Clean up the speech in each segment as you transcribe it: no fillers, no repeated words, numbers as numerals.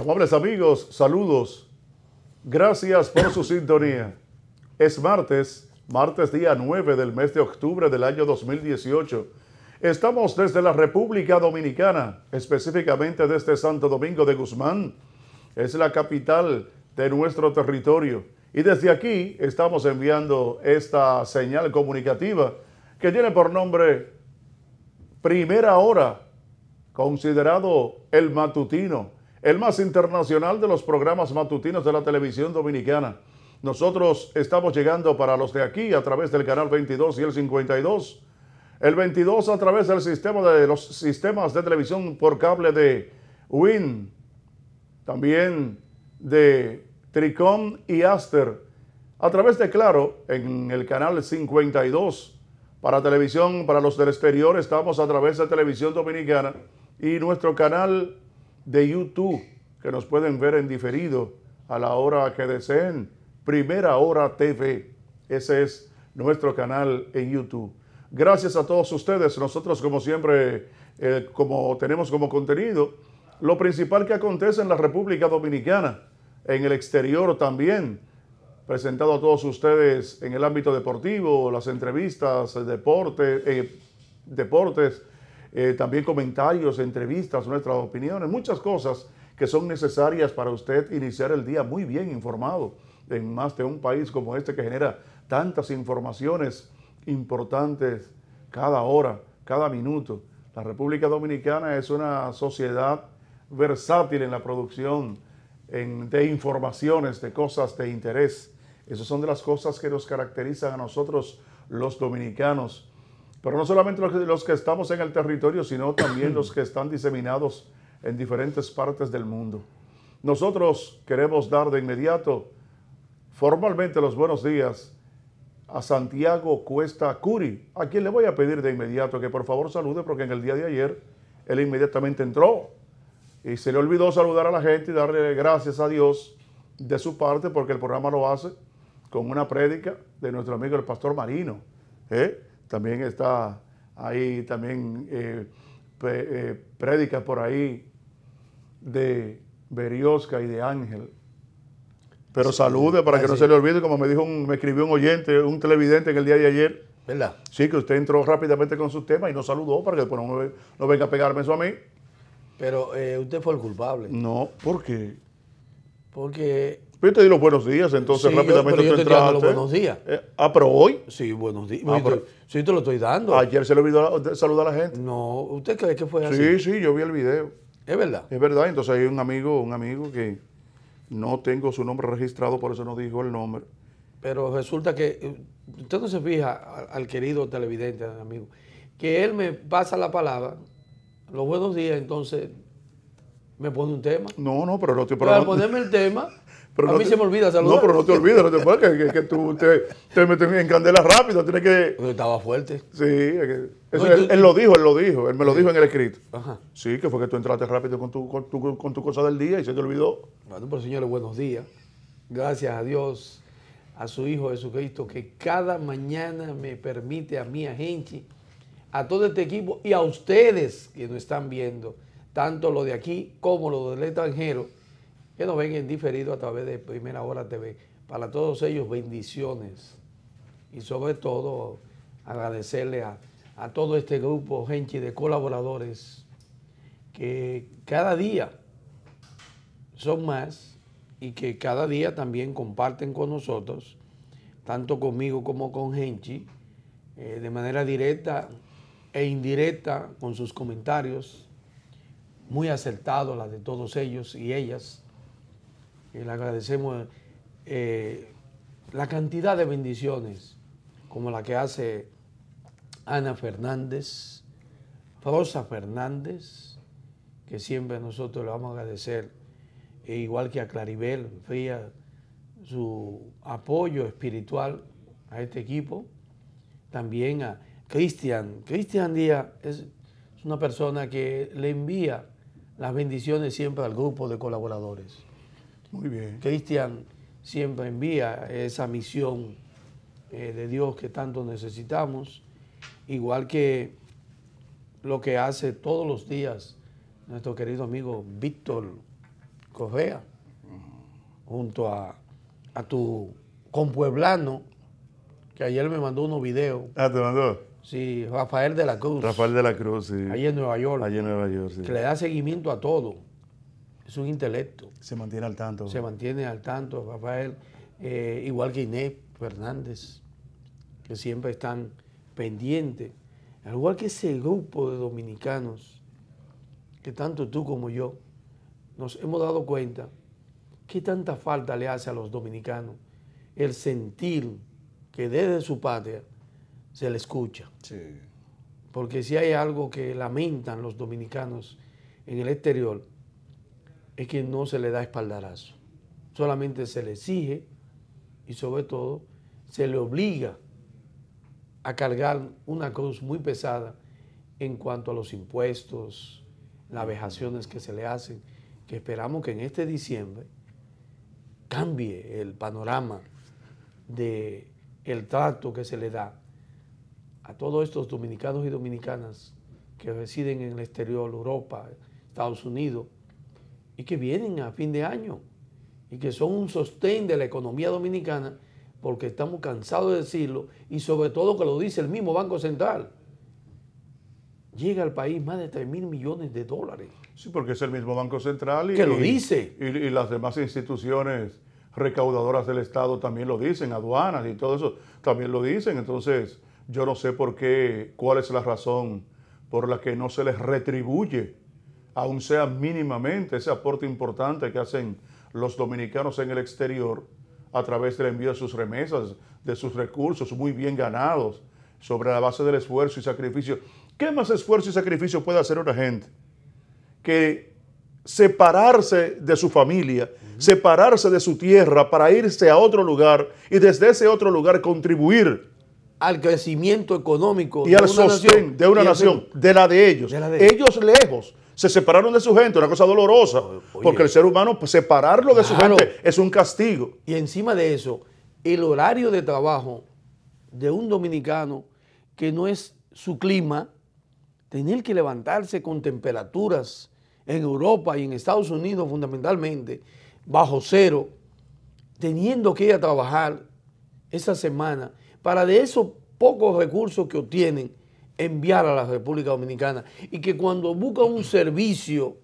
Amables amigos, saludos. Gracias por su sintonía. Es martes día 9 del mes de octubre del año 2018. Estamos desde la República Dominicana, específicamente desde Santo Domingo de Guzmán. Es la capital de nuestro territorio. Y desde aquí estamos enviando esta señal comunicativa que tiene por nombre Primera Hora, considerado el matutino, el más internacional de los programas matutinos de la televisión dominicana. Nosotros estamos llegando para los de aquí a través del canal 22 y el 52. El 22 a través del sistema de los sistemas de televisión por cable de WIN, también de Tricom y Aster. A través de Claro en el canal 52. Para televisión, para los del exterior, estamos a través de Televisión Dominicana y nuestro canal de YouTube, que nos pueden ver en diferido a la hora que deseen. Primera Hora TV. Ese es nuestro canal en YouTube. Gracias a todos ustedes. Nosotros, como siempre, como tenemos como contenido lo principal que acontece en la República Dominicana, en el exterior también, presentado a todos ustedes en el ámbito deportivo, las entrevistas, deportes, también comentarios, entrevistas, nuestras opiniones, muchas cosas que son necesarias para usted iniciar el día muy bien informado en más de un país como este que genera tantas informaciones importantes cada hora, cada minuto. La República Dominicana es una sociedad versátil en la producción de informaciones, de cosas de interés. Esas son de las cosas que nos caracterizan a nosotros los dominicanos. Pero no solamente los que estamos en el territorio, sino también los que están diseminados en diferentes partes del mundo. Nosotros queremos dar de inmediato formalmente los buenos días a Santiago Cuesta Curi, a quien le voy a pedir de inmediato que por favor salude, porque en el día de ayer él inmediatamente entró y se le olvidó saludar a la gente y darle gracias a Dios de su parte, porque el programa lo hace con una prédica de nuestro amigo el pastor Marino. También está ahí, también prédica por ahí de Berriosca y de Ángel. Pero salude para que no se le olvide, como me escribió un oyente, un televidente en el día de ayer. ¿Verdad? Sí, que usted entró rápidamente con su tema y no saludó para que después no venga a pegarme eso a mí. Pero usted fue el culpable. No, ¿por qué? Porque... Yo te di los buenos días, entonces sí, rápidamente yo tú te estoy dando entraste. los buenos días. Pero hoy. Sí, buenos días. Pero, sí, te lo estoy dando. Ayer se le olvidó saludar a la gente. No, ¿usted cree que fue así? Sí, yo vi el video. ¿Es verdad? Es verdad, entonces hay un amigo que no tengo su nombre registrado, por eso no dijo el nombre. Pero resulta que, usted no se fija al querido televidente, amigo, que él me pasa la palabra, los buenos días, entonces me pone un tema. No, pero no te... Pero al ponerme el tema, pero a no mí se me olvida saludar. No, pero no te olvides, no te puedes, que tú te metes en candela rápido, tienes que... Pero estaba fuerte. Sí, él lo dijo, él me lo dijo en el escrito. Ajá. Sí, que fue que tú entraste rápido con tu cosa del día y se te olvidó. Bueno, pero señores, buenos días. Gracias a Dios, a su Hijo Jesucristo, que cada mañana me permite a mí, a Genchi, a todo este equipo y a ustedes que nos están viendo, tanto lo de aquí como lo del extranjero, que nos ven en diferido a través de Primera Hora TV. Para todos ellos, bendiciones. Y sobre todo, agradecerle a todo este grupo, Genchi, de colaboradores, que cada día son más y que cada día también comparten con nosotros, tanto conmigo como con Genchi, de manera directa e indirecta, con sus comentarios, muy acertados, las de todos ellos y ellas. Le agradecemos la cantidad de bendiciones, como la que hace Ana Fernández, Rosa Fernández, que siempre nosotros le vamos a agradecer, igual que a Claribel Fría, su apoyo espiritual a este equipo. También a Cristian Díaz es una persona que le envía las bendiciones siempre al grupo de colaboradores. Muy bien. Cristian siempre envía esa misión de Dios que tanto necesitamos, igual que lo que hace todos los días nuestro querido amigo Víctor Correa, junto a tu compueblano, que ayer me mandó unos videos. Ah, ¿te mandó? Sí, Rafael de la Cruz. Rafael de la Cruz, sí. Allí en Nueva York. Allí en Nueva York, sí. Que le da seguimiento a todo. Es un intelecto. Se mantiene al tanto. Se mantiene al tanto, Rafael. Igual que Inés Fernández, que siempre están pendientes. Al igual que ese grupo de dominicanos, que tanto tú como yo nos hemos dado cuenta que tanta falta le hace a los dominicanos el sentir que desde su patria se le escucha. Sí. Porque si hay algo que lamentan los dominicanos en el exterior, es que no se le da espaldarazo. Solamente se le exige y sobre todo se le obliga a cargar una cruz muy pesada en cuanto a los impuestos, las vejaciones que se le hacen, que esperamos que en este diciembre cambie el panorama del trato que se le da a todos estos dominicanos y dominicanas que residen en el exterior, Europa, Estados Unidos, y que vienen a fin de año y que son un sostén de la economía dominicana, porque estamos cansados de decirlo y sobre todo que lo dice el mismo Banco Central. Llega al país más de 3.000 millones de dólares. Sí, porque es el mismo Banco Central. Que lo dice. Y las demás instituciones recaudadoras del Estado también lo dicen, aduanas y todo eso también lo dicen. Entonces, yo no sé por qué, cuál es la razón por la que no se les retribuye, aun sea mínimamente, ese aporte importante que hacen los dominicanos en el exterior a través del envío de sus remesas, de sus recursos muy bien ganados, sobre la base del esfuerzo y sacrificio. ¿Qué más esfuerzo y sacrificio puede hacer una gente que separarse de su familia, separarse de su tierra para irse a otro lugar y desde ese otro lugar contribuir al crecimiento económico y al sostén de una nación, de la de ellos? Ellos lejos se separaron de su gente, una cosa dolorosa, porque el ser humano, pues, separarlo de su gente es un castigo. Y encima de eso, el horario de trabajo de un dominicano que no es su clima, tener que levantarse con temperaturas en Europa y en Estados Unidos fundamentalmente, bajo cero, teniendo que ir a trabajar esa semana para de esos pocos recursos que obtienen enviar a la República Dominicana y que cuando buscan un servicio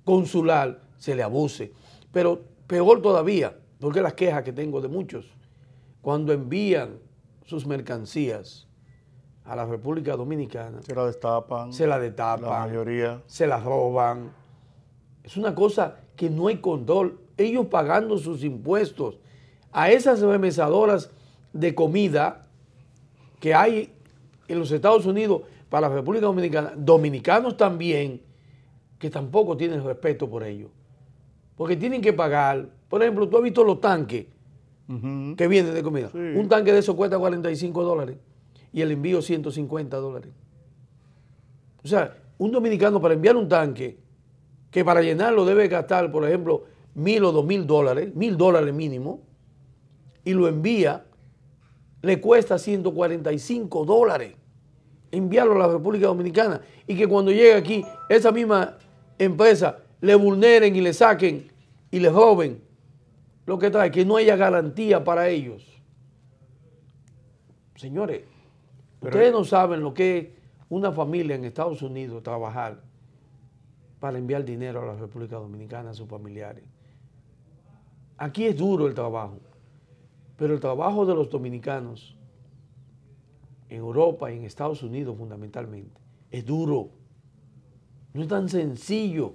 consular se le abuse. Pero peor todavía, porque las quejas que tengo de muchos, cuando envían sus mercancías a la República Dominicana, Se la destapan. La mayoría. Se la roban. Es una cosa que no hay control. Ellos pagando sus impuestos a esas remesadoras de comida que hay en los Estados Unidos para la República Dominicana, dominicanos también, que tampoco tienen respeto por ello. Porque tienen que pagar. Por ejemplo, tú has visto los tanques que vienen de comida. Sí. Un tanque de eso cuesta $45 y el envío $150. O sea, un dominicano para enviar un tanque, que para llenarlo debe gastar, por ejemplo, $1,000 o $2,000, $1,000 mínimo, y lo envía, le cuesta $145 enviarlo a la República Dominicana, y que cuando llegue aquí, esa misma empresa le vulneren y le saquen y le roben lo que trae, que no haya garantía para ellos. Señores, ustedes no saben lo que es una familia en Estados Unidos trabajar para enviar dinero a la República Dominicana a sus familiares. Aquí es duro el trabajo, pero el trabajo de los dominicanos en Europa y en Estados Unidos fundamentalmente es duro. No es tan sencillo.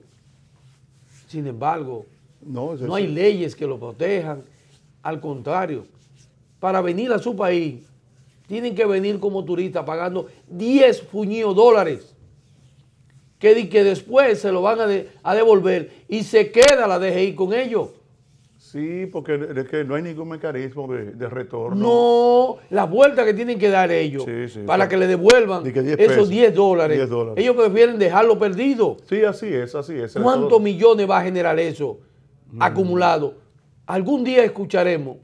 Sin embargo, no hay leyes que lo protejan. Al contrario, para venir a su país, tienen que venir como turistas pagando $10 que después se lo van a devolver y se queda la DGI con ellos. Sí, porque es que no hay ningún mecanismo de retorno. No, la vuelta que tienen que dar ellos para que le devuelvan esos $10. Ellos prefieren dejarlo perdido. Sí, así es, así es. ¿Cuántos millones va a generar eso acumulado? Algún día escucharemos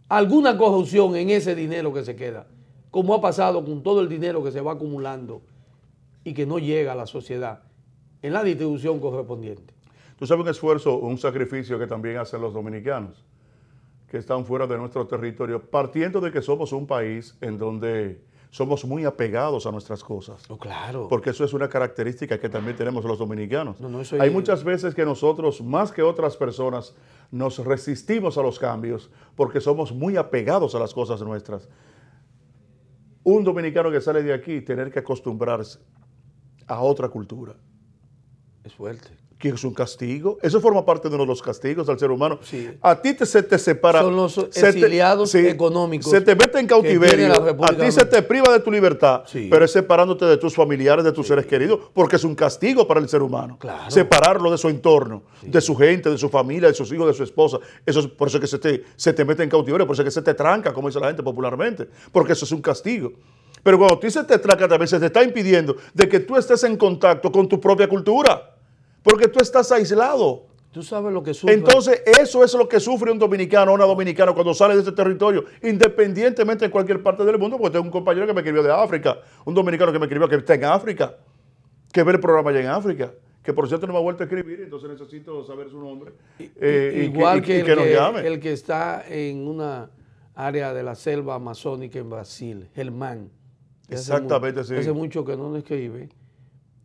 alguna corrupción en ese dinero que se queda, como ha pasado con todo el dinero que se va acumulando y que no llega a la sociedad en la distribución correspondiente. Tú sabes un esfuerzo, un sacrificio que también hacen los dominicanos, que están fuera de nuestro territorio, partiendo de que somos un país en donde somos muy apegados a nuestras cosas. Oh, claro. Porque eso es una característica que también tenemos los dominicanos. No, Hay muchas veces que nosotros, más que otras personas, nos resistimos a los cambios porque somos muy apegados a las cosas nuestras. Un dominicano que sale de aquí, tener que acostumbrarse a otra cultura. Es fuerte. Que es un castigo. Eso forma parte de uno de los castigos al ser humano. Sí. A ti se te separa. Son los exiliados económicos. Se te mete en cautiverio. A ti se te priva de tu libertad, sí, pero es separándote de tus familiares, de tus seres queridos, porque es un castigo para el ser humano. Claro. Separarlo de su entorno, de su gente, de su familia, de sus hijos, de su esposa. Eso es por eso que se te mete en cautiverio, por eso que se te tranca, como dice la gente popularmente, porque eso es un castigo. Pero cuando a ti se te tranca, también se te está impidiendo de que tú estés en contacto con tu propia cultura. Porque tú estás aislado. Tú sabes lo que sufre. Entonces, eso es lo que sufre un dominicano o una dominicana cuando sale de este territorio, independientemente en cualquier parte del mundo, porque tengo un compañero que me escribió de África, un dominicano que me escribió que está en África, que ve el programa allá en África, que por cierto no me ha vuelto a escribir, entonces necesito saber su nombre. Igual que nos llame. el que está en una área de la selva amazónica en Brasil, Germán. Exactamente, sí. Hace mucho que no nos escribe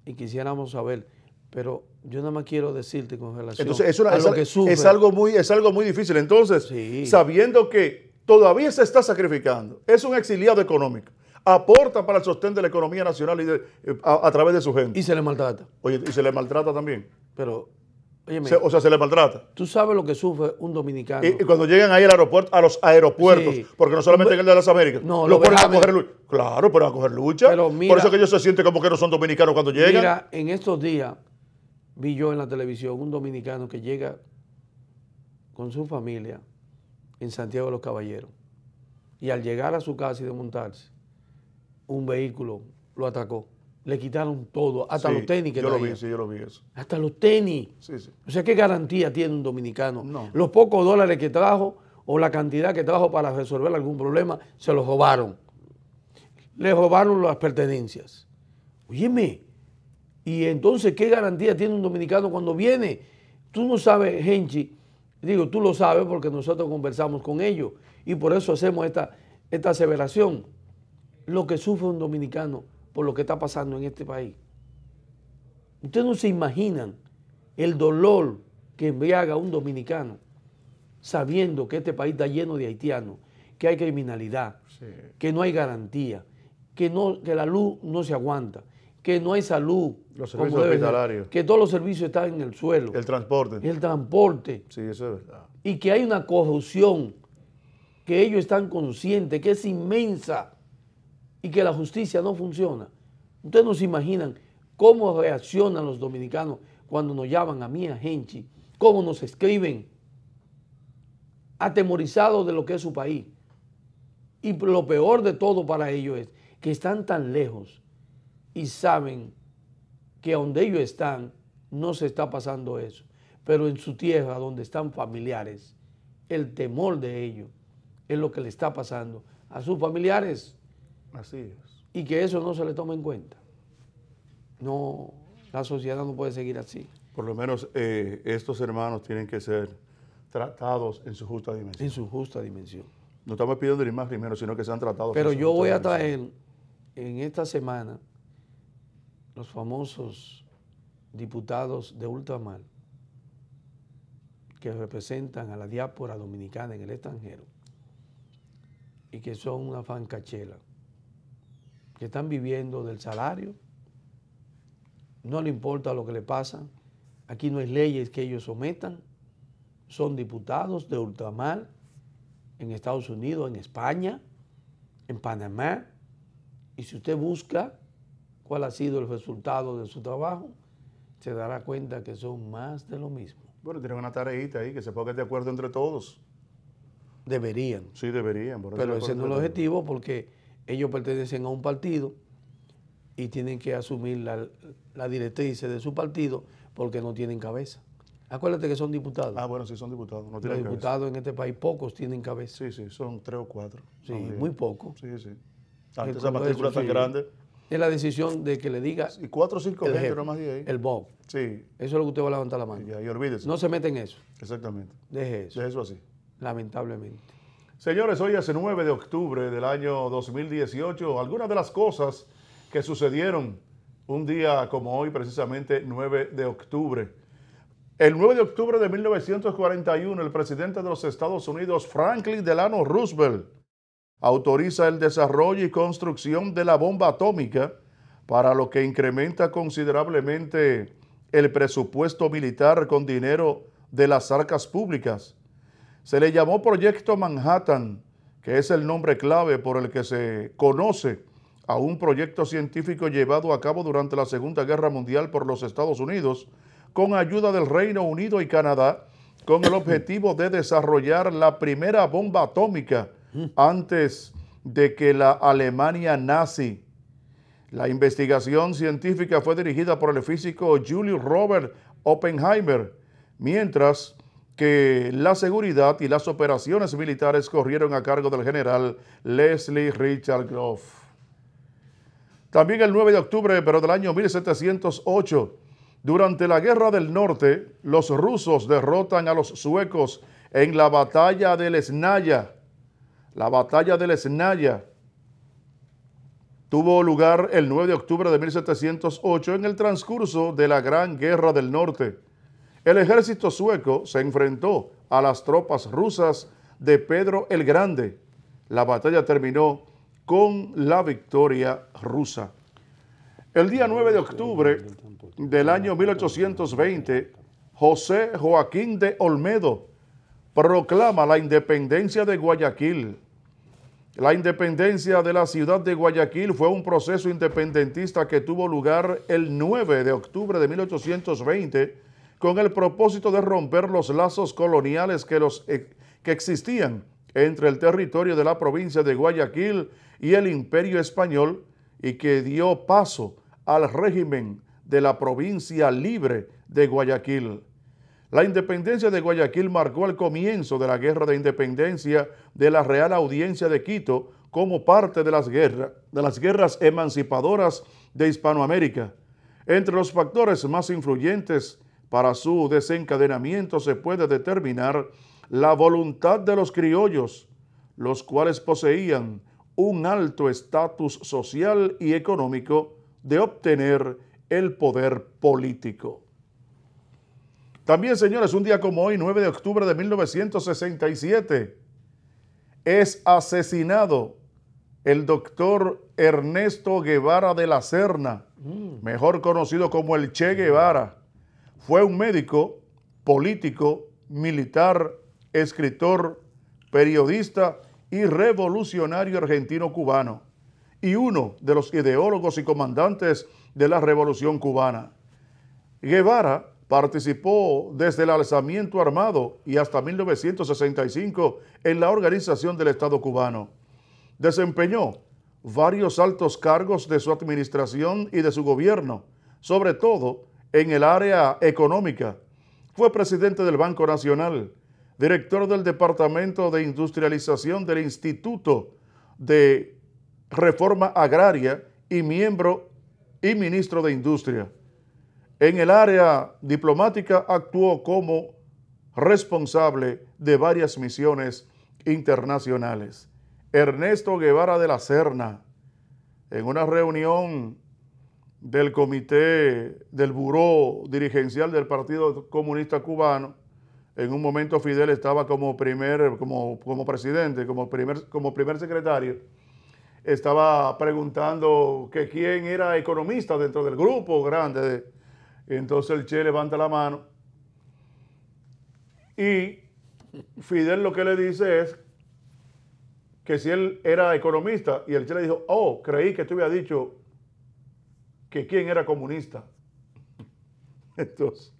y quisiéramos saber. Pero yo nada más quiero decirte con relación a lo que sufre. Es algo muy difícil. Entonces, sí, sabiendo que todavía se está sacrificando, es un exiliado económico, aporta para el sostén de la economía nacional y a través de su gente. Y se le maltrata. Oye, y se le maltrata también. Pero, óyeme, se le maltrata. Tú sabes lo que sufre un dominicano. Y cuando llegan ahí al aeropuerto, a los aeropuertos, sí, porque no solamente en el de las Américas, no, lo ponen a coger lucha. Claro, pero a coger lucha. Pero mira, por eso que ellos se sienten como que no son dominicanos cuando llegan. Mira, en estos días vi yo en la televisión un dominicano que llega con su familia en Santiago de los Caballeros y al llegar a su casa y desmontarse, un vehículo lo atacó. Le quitaron todo, hasta sí, los tenis que yo traía. Lo vi, sí, yo lo vi eso. Hasta los tenis. Sí, sí. O sea, ¿qué garantía tiene un dominicano? No. Los pocos dólares que trajo o la cantidad que trajo para resolver algún problema, se los robaron. Le robaron las pertenencias. Óyeme, y entonces, ¿qué garantía tiene un dominicano cuando viene? Tú no sabes, Henchi, digo, tú lo sabes porque nosotros conversamos con ellos y por eso hacemos esta aseveración. Lo que sufre un dominicano por lo que está pasando en este país. Ustedes no se imaginan el dolor que embriaga a un dominicano sabiendo que este país está lleno de haitianos, que hay criminalidad, sí, que no hay garantía, que la luz no se aguanta, que no hay salud, los servicios hospitalarios, que todos los servicios están en el suelo. El transporte. El transporte. Sí, eso es verdad. Y que hay una corrupción que ellos están conscientes, que es inmensa y que la justicia no funciona. Ustedes no se imaginan cómo reaccionan los dominicanos cuando nos llaman a mí, a Henchi, cómo nos escriben atemorizados de lo que es su país. Y lo peor de todo para ellos es que están tan lejos y saben que donde ellos están no se está pasando eso, pero en su tierra donde están familiares, el temor de ellos es lo que le está pasando a sus familiares. Así es. Y que eso no se le toma en cuenta. No, la sociedad no puede seguir así. Por lo menos estos hermanos tienen que ser tratados en su justa dimensión. En su justa dimensión. No estamos pidiendo ni más ni menos, sino que sean tratados. Pero yo voy a traer en esta semana los famosos diputados de ultramar que representan a la diáspora dominicana en el extranjero y que son una francachela, que están viviendo del salario, no le importa lo que le pasa, aquí no hay leyes que ellos sometan, son diputados de ultramar en Estados Unidos, en España, en Panamá, y si usted busca cuál ha sido el resultado de su trabajo, se dará cuenta que son más de lo mismo. Bueno, tienen una tareita ahí, que se pongan de acuerdo entre todos. Deberían. Sí, deberían. Pero ese no es el objetivo porque ellos pertenecen a un partido y tienen que asumir la directriz de su partido porque no tienen cabeza. Acuérdate que son diputados. Ah, bueno, sí, son diputados. No los tienen diputados cabeza. En este país, pocos tienen cabeza. Sí, sí, son 3 o 4. Sí, muy pocos. Sí, sí. Antes esa matrícula tan grande. Es la decisión de que le diga Y 4 o 5 el gente jefe, nomás de ahí. el Bob. Sí, Eso es lo que usted va a levantar la mano. ya, y olvídese. No se mete en eso. Exactamente. Deje eso. De eso así. Lamentablemente. Señores, hoy es 9 de octubre del año 2018. Algunas de las cosas que sucedieron un día como hoy, precisamente 9 de octubre. El 9 de octubre de 1941, el presidente de los Estados Unidos, Franklin Delano Roosevelt, autoriza el desarrollo y construcción de la bomba atómica, para lo que incrementa considerablemente el presupuesto militar con dinero de las arcas públicas. Se le llamó Proyecto Manhattan, que es el nombre clave por el que se conoce a un proyecto científico llevado a cabo durante la Segunda Guerra Mundial por los Estados Unidos, con ayuda del Reino Unido y Canadá, con el objetivo de desarrollar la primera bomba atómica antes de que la Alemania nazi. La investigación científica fue dirigida por el físico Julius Robert Oppenheimer, mientras que la seguridad y las operaciones militares corrieron a cargo del general Leslie Richard Groff. También el 9 de octubre, pero del año 1708, durante la Guerra del Norte, los rusos derrotan a los suecos en la batalla del Snaya. La batalla del Snaya tuvo lugar el 9 de octubre de 1708 en el transcurso de la Gran Guerra del Norte. El ejército sueco se enfrentó a las tropas rusas de Pedro el Grande. La batalla terminó con la victoria rusa. El día 9 de octubre del año 1820, José Joaquín de Olmedo proclama la independencia de Guayaquil. La independencia de la ciudad de Guayaquil fue un proceso independentista que tuvo lugar el 9 de octubre de 1820 con el propósito de romper los lazos coloniales que existían entre el territorio de la provincia de Guayaquil y el Imperio Español, y que dio paso al régimen de la provincia libre de Guayaquil. La independencia de Guayaquil marcó el comienzo de la Guerra de Independencia de la Real Audiencia de Quito como parte de las guerras emancipadoras de Hispanoamérica. Entre los factores más influyentes para su desencadenamiento se puede determinar la voluntad de los criollos, los cuales poseían un alto estatus social y económico, de obtener el poder político. También, señores, un día como hoy, 9 de octubre de 1967, es asesinado el doctor Ernesto Guevara de la Serna, mejor conocido como el Che Guevara. Fue un médico, político, militar, escritor, periodista y revolucionario argentino-cubano, y uno de los ideólogos y comandantes de la Revolución Cubana. Guevara participó desde el alzamiento armado y hasta 1965 en la organización del Estado cubano. Desempeñó varios altos cargos de su administración y de su gobierno, sobre todo en el área económica. Fue presidente del Banco Nacional, director del Departamento de Industrialización del Instituto de Reforma Agraria y miembro y ministro de Industria. En el área diplomática actuó como responsable de varias misiones internacionales. Ernesto Guevara de la Serna, en una reunión del comité del buró dirigencial del Partido Comunista Cubano, en un momento Fidel estaba como presidente, como primer secretario, estaba preguntando que quién era economista dentro del grupo grande. Entonces el Che levanta la mano y Fidel lo que le dice es que si él era economista, y el Che le dijo, oh, creí que tú habías dicho que quién era comunista. Entonces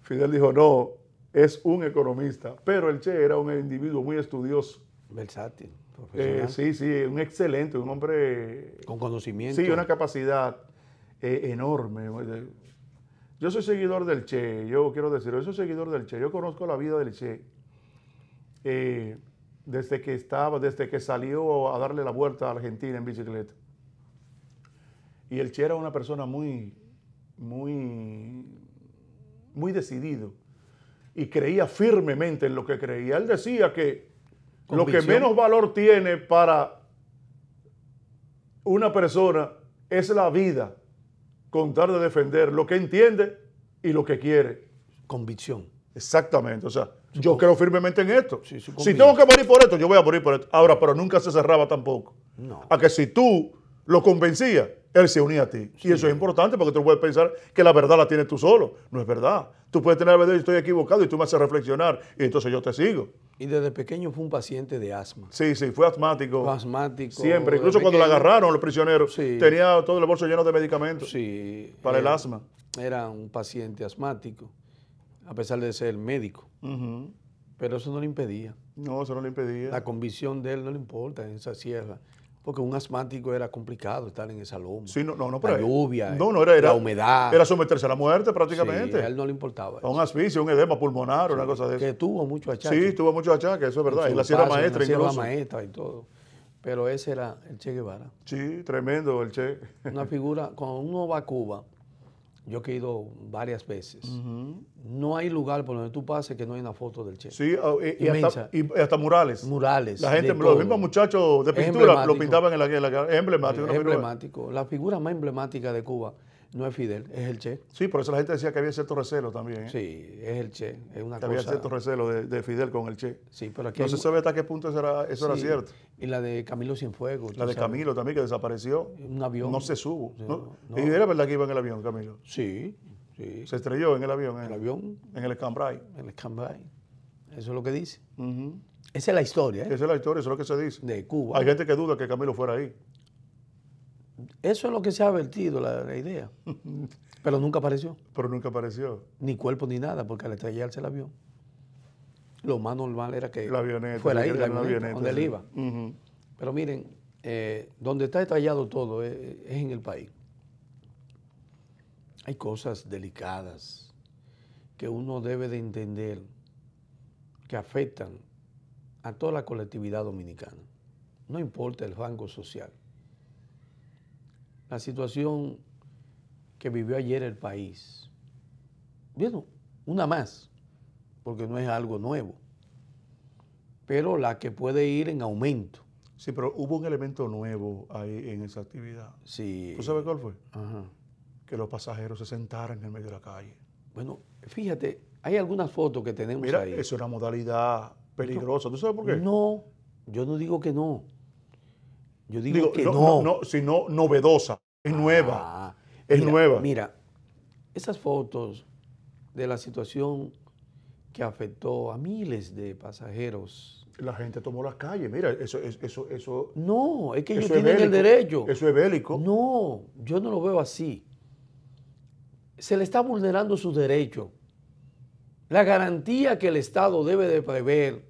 Fidel dijo, no, es un economista, pero el Che era un individuo muy estudioso. Versátil, profesional. Sí, un excelente, un hombre con conocimiento. Sí, una capacidad enorme. Yo soy seguidor del Che, yo quiero decirlo, yo soy seguidor del Che, yo conozco la vida del Che desde que salió a darle la vuelta a Argentina en bicicleta. Y el Che era una persona muy decidido y creía firmemente en lo que creía. Él decía que lo que menos valor tiene para una persona es la vida, contar de defender lo que entiende y lo que quiere. Convicción. Exactamente, o sea, yo creo firmemente en esto. Sí, si tengo que morir por esto, yo voy a morir por esto. Ahora, pero nunca se cerraba tampoco. No. A que si tú lo convencías, él se unía a ti. Sí. Y eso es importante porque tú puedes pensar que la verdad la tienes tú solo. No es verdad. Tú puedes tener la verdad y estoy equivocado y tú me haces reflexionar y entonces yo te sigo. Y desde pequeño fue un paciente de asma. Sí, sí, fue asmático. Fue asmático. Siempre. Incluso cuando lo agarraron los prisioneros, sí, tenía todo el bolso lleno de medicamentos sí, para el asma. Era un paciente asmático, a pesar de ser médico. Pero eso no le impedía. No, eso no le impedía. La convicción de él no le importa en esa sierra. Porque un asmático era complicado estar en esa loma. Sí, no, la lluvia, era, la humedad. Era someterse a la muerte prácticamente. Sí, a él no le importaba. A un asfixia, un edema pulmonar, una cosa de eso. Que tuvo muchos achaques. Sí, tuvo muchos achaques, eso es verdad. Y la Sierra Maestra incluso. incluso. La Sierra Maestra y todo. Pero ese era el Che Guevara. Sí, tremendo el Che. Una figura, cuando uno va a Cuba, yo que he ido varias veces, no hay lugar por donde tú pases que no hay una foto del Che. Sí, y hasta murales. Murales. La gente, los mismos muchachos de pintura lo pintaban en la es emblemático. Es emblemático. La figura más emblemática de Cuba no es Fidel, es el Che. Sí, por eso la gente decía que había cierto recelo también. Sí, es el Che. Es una que cosa... había cierto recelo de Fidel con el Che. Sí, pero aquí no se sabe hasta qué punto eso era cierto. Y la de Camilo Cienfuegos. La de Camilo también, que desapareció. Un avión. No se subo. No. ¿Y era verdad que iba en el avión, Camilo? Sí, sí. Se estrelló en el avión. ¿El avión? En el Escambray. En el Escambray. Eso es lo que dice. Esa es la historia. Esa es la historia, eso es lo que se dice. De Cuba. Hay gente que duda que Camilo fuera ahí. Eso es lo que se ha vertido, la idea. Pero nunca apareció. Pero nunca apareció. Ni cuerpo ni nada, porque al estrellarse el avión, lo más normal era que la avioneta, fuera ahí, la avioneta, donde él iba. Pero miren, donde está estrellado todo es en el país. Hay cosas delicadas que uno debe de entender que afectan a toda la colectividad dominicana. No importa el rango social. La situación que vivió ayer el país, bueno, una más, porque no es algo nuevo, pero la que puede ir en aumento. Sí, pero hubo un elemento nuevo ahí en esa actividad. Sí. ¿Tú sabes cuál fue? Ajá. Que los pasajeros se sentaran en el medio de la calle. Bueno, fíjate, hay algunas fotos que tenemos Mira, ahí. Mira, es una modalidad peligrosa. ¿Tú sabes por qué? No, yo no digo que no. Yo digo que no. No, sino novedosa. Es nueva. Es nueva. Mira, esas fotos de la situación que afectó a miles de pasajeros. La gente tomó las calles. Mira, eso. No, es que ellos tienen el derecho. Eso es bélico. No, yo no lo veo así. Se le está vulnerando sus derechos. La garantía que el Estado debe de prever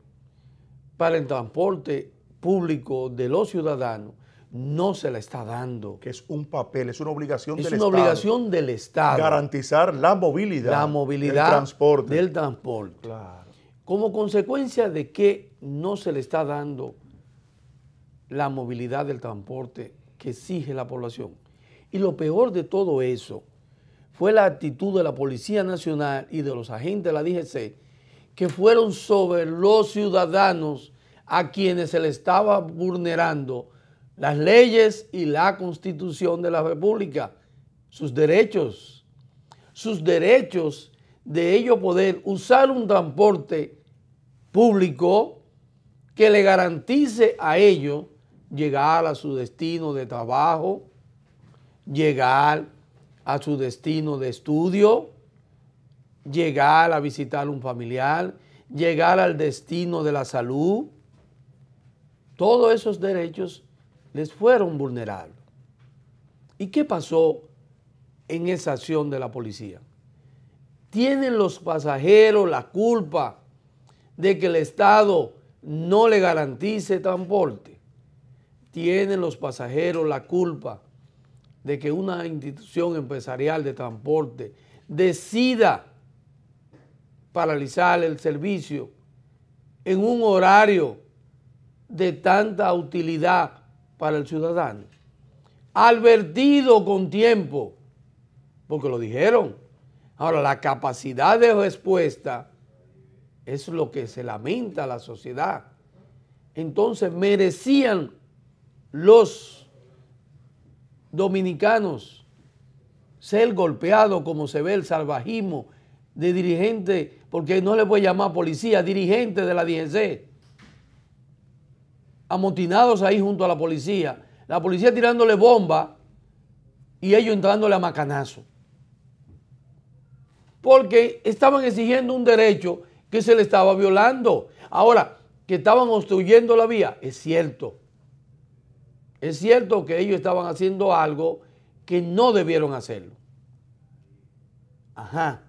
para el transporte público de los ciudadanos no se la está dando. Que es un papel, es una obligación del Estado. Es una obligación del Estado. Garantizar la movilidad. La movilidad del transporte. Claro. Como consecuencia de que no se le está dando la movilidad del transporte que exige la población. Y lo peor de todo eso fue la actitud de la Policía Nacional y de los agentes de la DGC que fueron sobre los ciudadanos a quienes se le estaba vulnerando las leyes y la Constitución de la República, sus derechos de ellos poder usar un transporte público que le garantice a ellos llegar a su destino de trabajo, llegar a su destino de estudio, llegar a visitar a un familiar, llegar al destino de la salud. Todos esos derechos les fueron vulnerados. ¿Y qué pasó en esa acción de la policía? ¿Tienen los pasajeros la culpa de que el Estado no le garantice transporte? ¿Tienen los pasajeros la culpa de que una institución empresarial de transporte decida paralizar el servicio en un horario de tanta utilidad para el ciudadano? advertido con tiempo, porque lo dijeron. Ahora, la capacidad de respuesta es lo que se lamenta la sociedad. Entonces, merecían los dominicanos ser golpeados como se ve el salvajismo de dirigentes, porque no le puede llamar policía, dirigentes de la DGC, amotinados ahí junto a la policía tirándole bomba y ellos entrándole a macanazo, porque estaban exigiendo un derecho que se le estaba violando. Ahora, que estaban obstruyendo la vía, es cierto que ellos estaban haciendo algo que no debieron hacerlo. Ajá.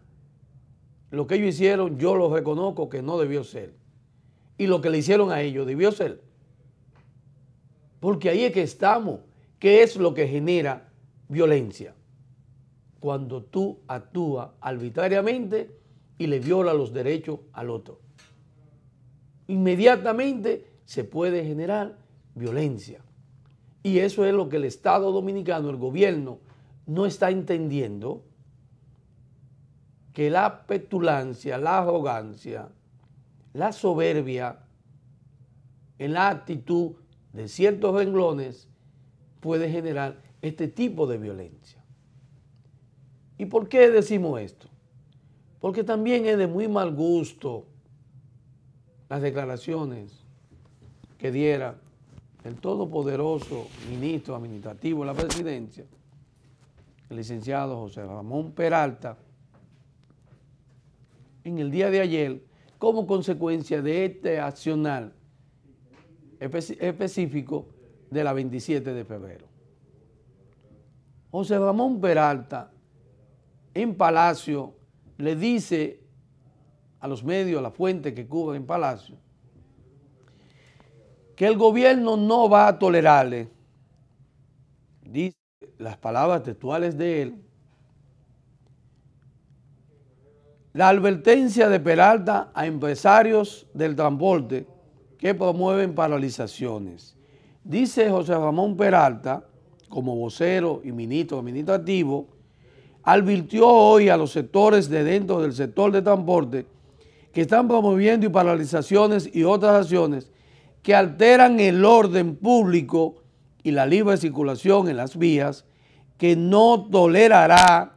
Lo que ellos hicieron, yo lo reconozco que no debió ser. Y lo que le hicieron a ellos debió ser. Porque ahí es que estamos. ¿Qué es lo que genera violencia? Cuando tú actúas arbitrariamente y le violas los derechos al otro. Inmediatamente se puede generar violencia. Y eso es lo que el Estado Dominicano, el gobierno, no está entendiendo, que la petulancia, la arrogancia, la soberbia en la actitud de ciertos renglones puede generar este tipo de violencia. ¿Y por qué decimos esto? Porque también es de muy mal gusto las declaraciones que diera el todopoderoso ministro administrativo de la presidencia, el licenciado José Ramón Peralta, en el día de ayer, como consecuencia de este accionar específico de la 27 de febrero. José Ramón Peralta en Palacio le dice a los medios, a la fuente que cubren Palacio, que el gobierno no va a tolerarle, dice las palabras textuales de él, la advertencia de Peralta a empresarios del transporte que promueven paralizaciones. Dice José Ramón Peralta, como vocero y ministro administrativo, advirtió hoy a los sectores de dentro del sector de transporte que están promoviendo paralizaciones y otras acciones que alteran el orden público y la libre circulación en las vías, que no tolerará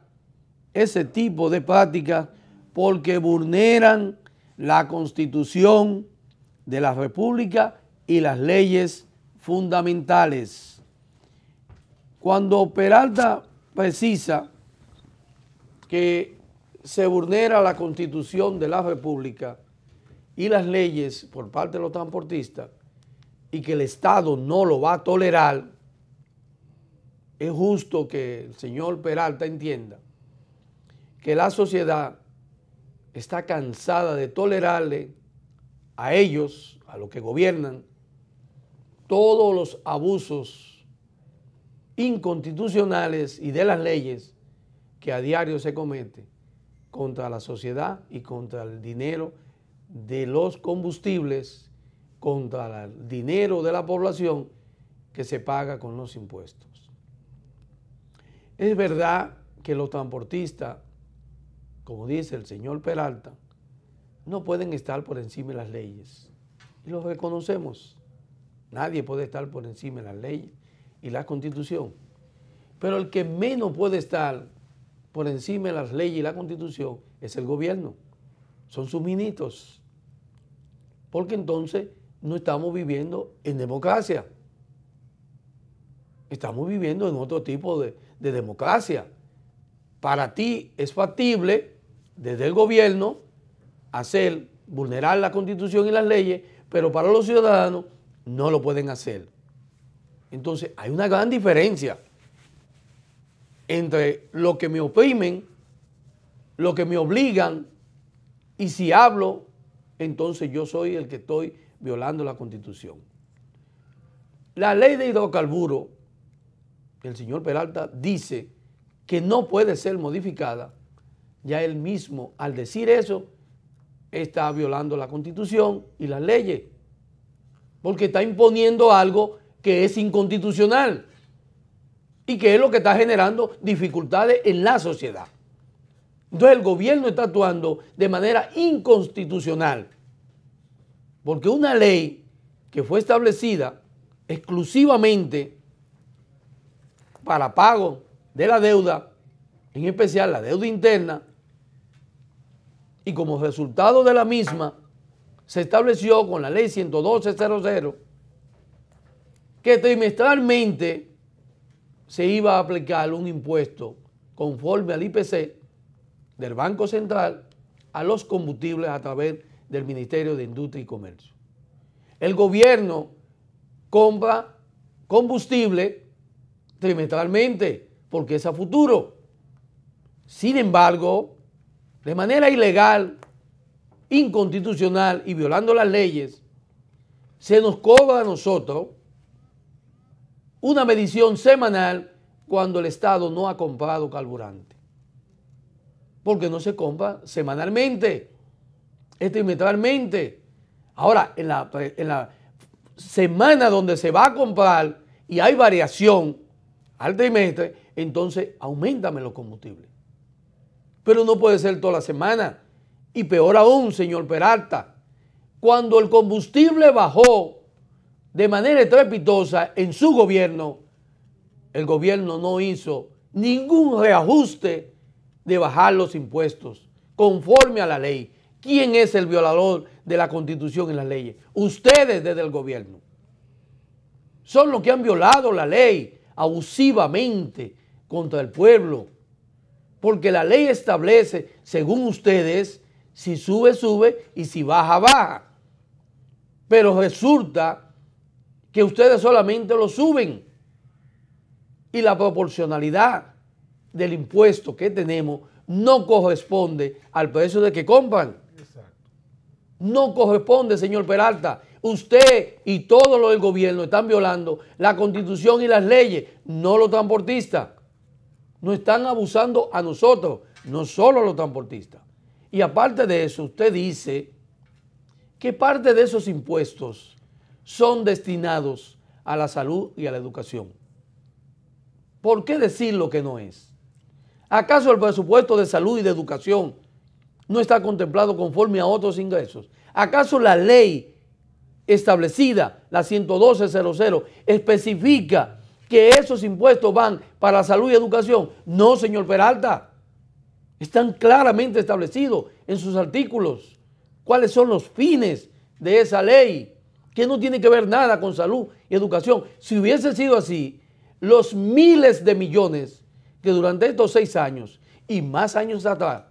ese tipo de prácticas porque vulneran la Constitución de la República y las leyes fundamentales. Cuando Peralta precisa que se vulnera la Constitución de la República y las leyes por parte de los transportistas y que el Estado no lo va a tolerar, es justo que el señor Peralta entienda que la sociedad está cansada de tolerarle a ellos, a los que gobiernan, todos los abusos inconstitucionales y de las leyes que a diario se cometen contra la sociedad y contra el dinero de los combustibles, contra el dinero de la población que se paga con los impuestos. Es verdad que los transportistas, como dice el señor Peralta, no pueden estar por encima de las leyes. Y lo reconocemos. Nadie puede estar por encima de las leyes y la Constitución. Pero el que menos puede estar por encima de las leyes y la Constitución es el gobierno. Son sus ministros. Porque entonces no estamos viviendo en democracia. Estamos viviendo en otro tipo de democracia. Para ti es factible, desde el gobierno, vulnerar la Constitución y las leyes, pero para los ciudadanos no lo pueden hacer. Entonces hay una gran diferencia entre lo que me oprimen, lo que me obligan, y si hablo, entonces yo soy el que estoy violando la Constitución. La ley de hidrocarburos, el señor Peralta dice que no puede ser modificada. Ya él mismo, al decir eso, está violando la Constitución y las leyes, porque está imponiendo algo que es inconstitucional. y que es lo que está generando dificultades en la sociedad. Entonces el gobierno está actuando de manera inconstitucional, porque una ley que fue establecida exclusivamente para pago de la deuda, en especial la deuda interna, y como resultado de la misma se estableció con la ley 112.00 que trimestralmente se iba a aplicar un impuesto conforme al IPC del Banco Central a los combustibles a través del Ministerio de Industria y Comercio. El gobierno compra combustible trimestralmente porque es a futuro. Sin embargo, de manera ilegal, inconstitucional y violando las leyes, se nos cobra a nosotros una medición semanal cuando el Estado no ha comprado carburante. Porque no se compra semanalmente, es trimestralmente. Ahora, en la semana donde se va a comprar y hay variación al trimestre, entonces auméntame los combustibles. Pero no puede ser toda la semana. Y peor aún, señor Peralta, cuando el combustible bajó de manera estrepitosa en su gobierno, el gobierno no hizo ningún reajuste de bajar los impuestos conforme a la ley. ¿Quién es el violador de la Constitución y las leyes? Ustedes desde el gobierno. Son los que han violado la ley abusivamente contra el pueblo. Porque la ley establece, según ustedes, si sube, sube y si baja, baja. Pero resulta que ustedes solamente lo suben. Y la proporcionalidad del impuesto que tenemos no corresponde al precio de que compran. Exacto. No corresponde, señor Peralta. Usted y todo lo del gobierno están violando la Constitución y las leyes, no los transportistas. Nos están abusando a nosotros, no solo a los transportistas. Y aparte de eso, usted dice que parte de esos impuestos son destinados a la salud y a la educación. ¿Por qué decir lo que no es? ¿Acaso el presupuesto de salud y de educación no está contemplado conforme a otros ingresos? ¿Acaso la ley establecida, la 112.00, especifica que esos impuestos van para salud y educación? No, señor Peralta. Están claramente establecidos en sus artículos cuáles son los fines de esa ley, que no tiene que ver nada con salud y educación. Si hubiese sido así, los miles de millones que durante estos 6 años y más años atrás,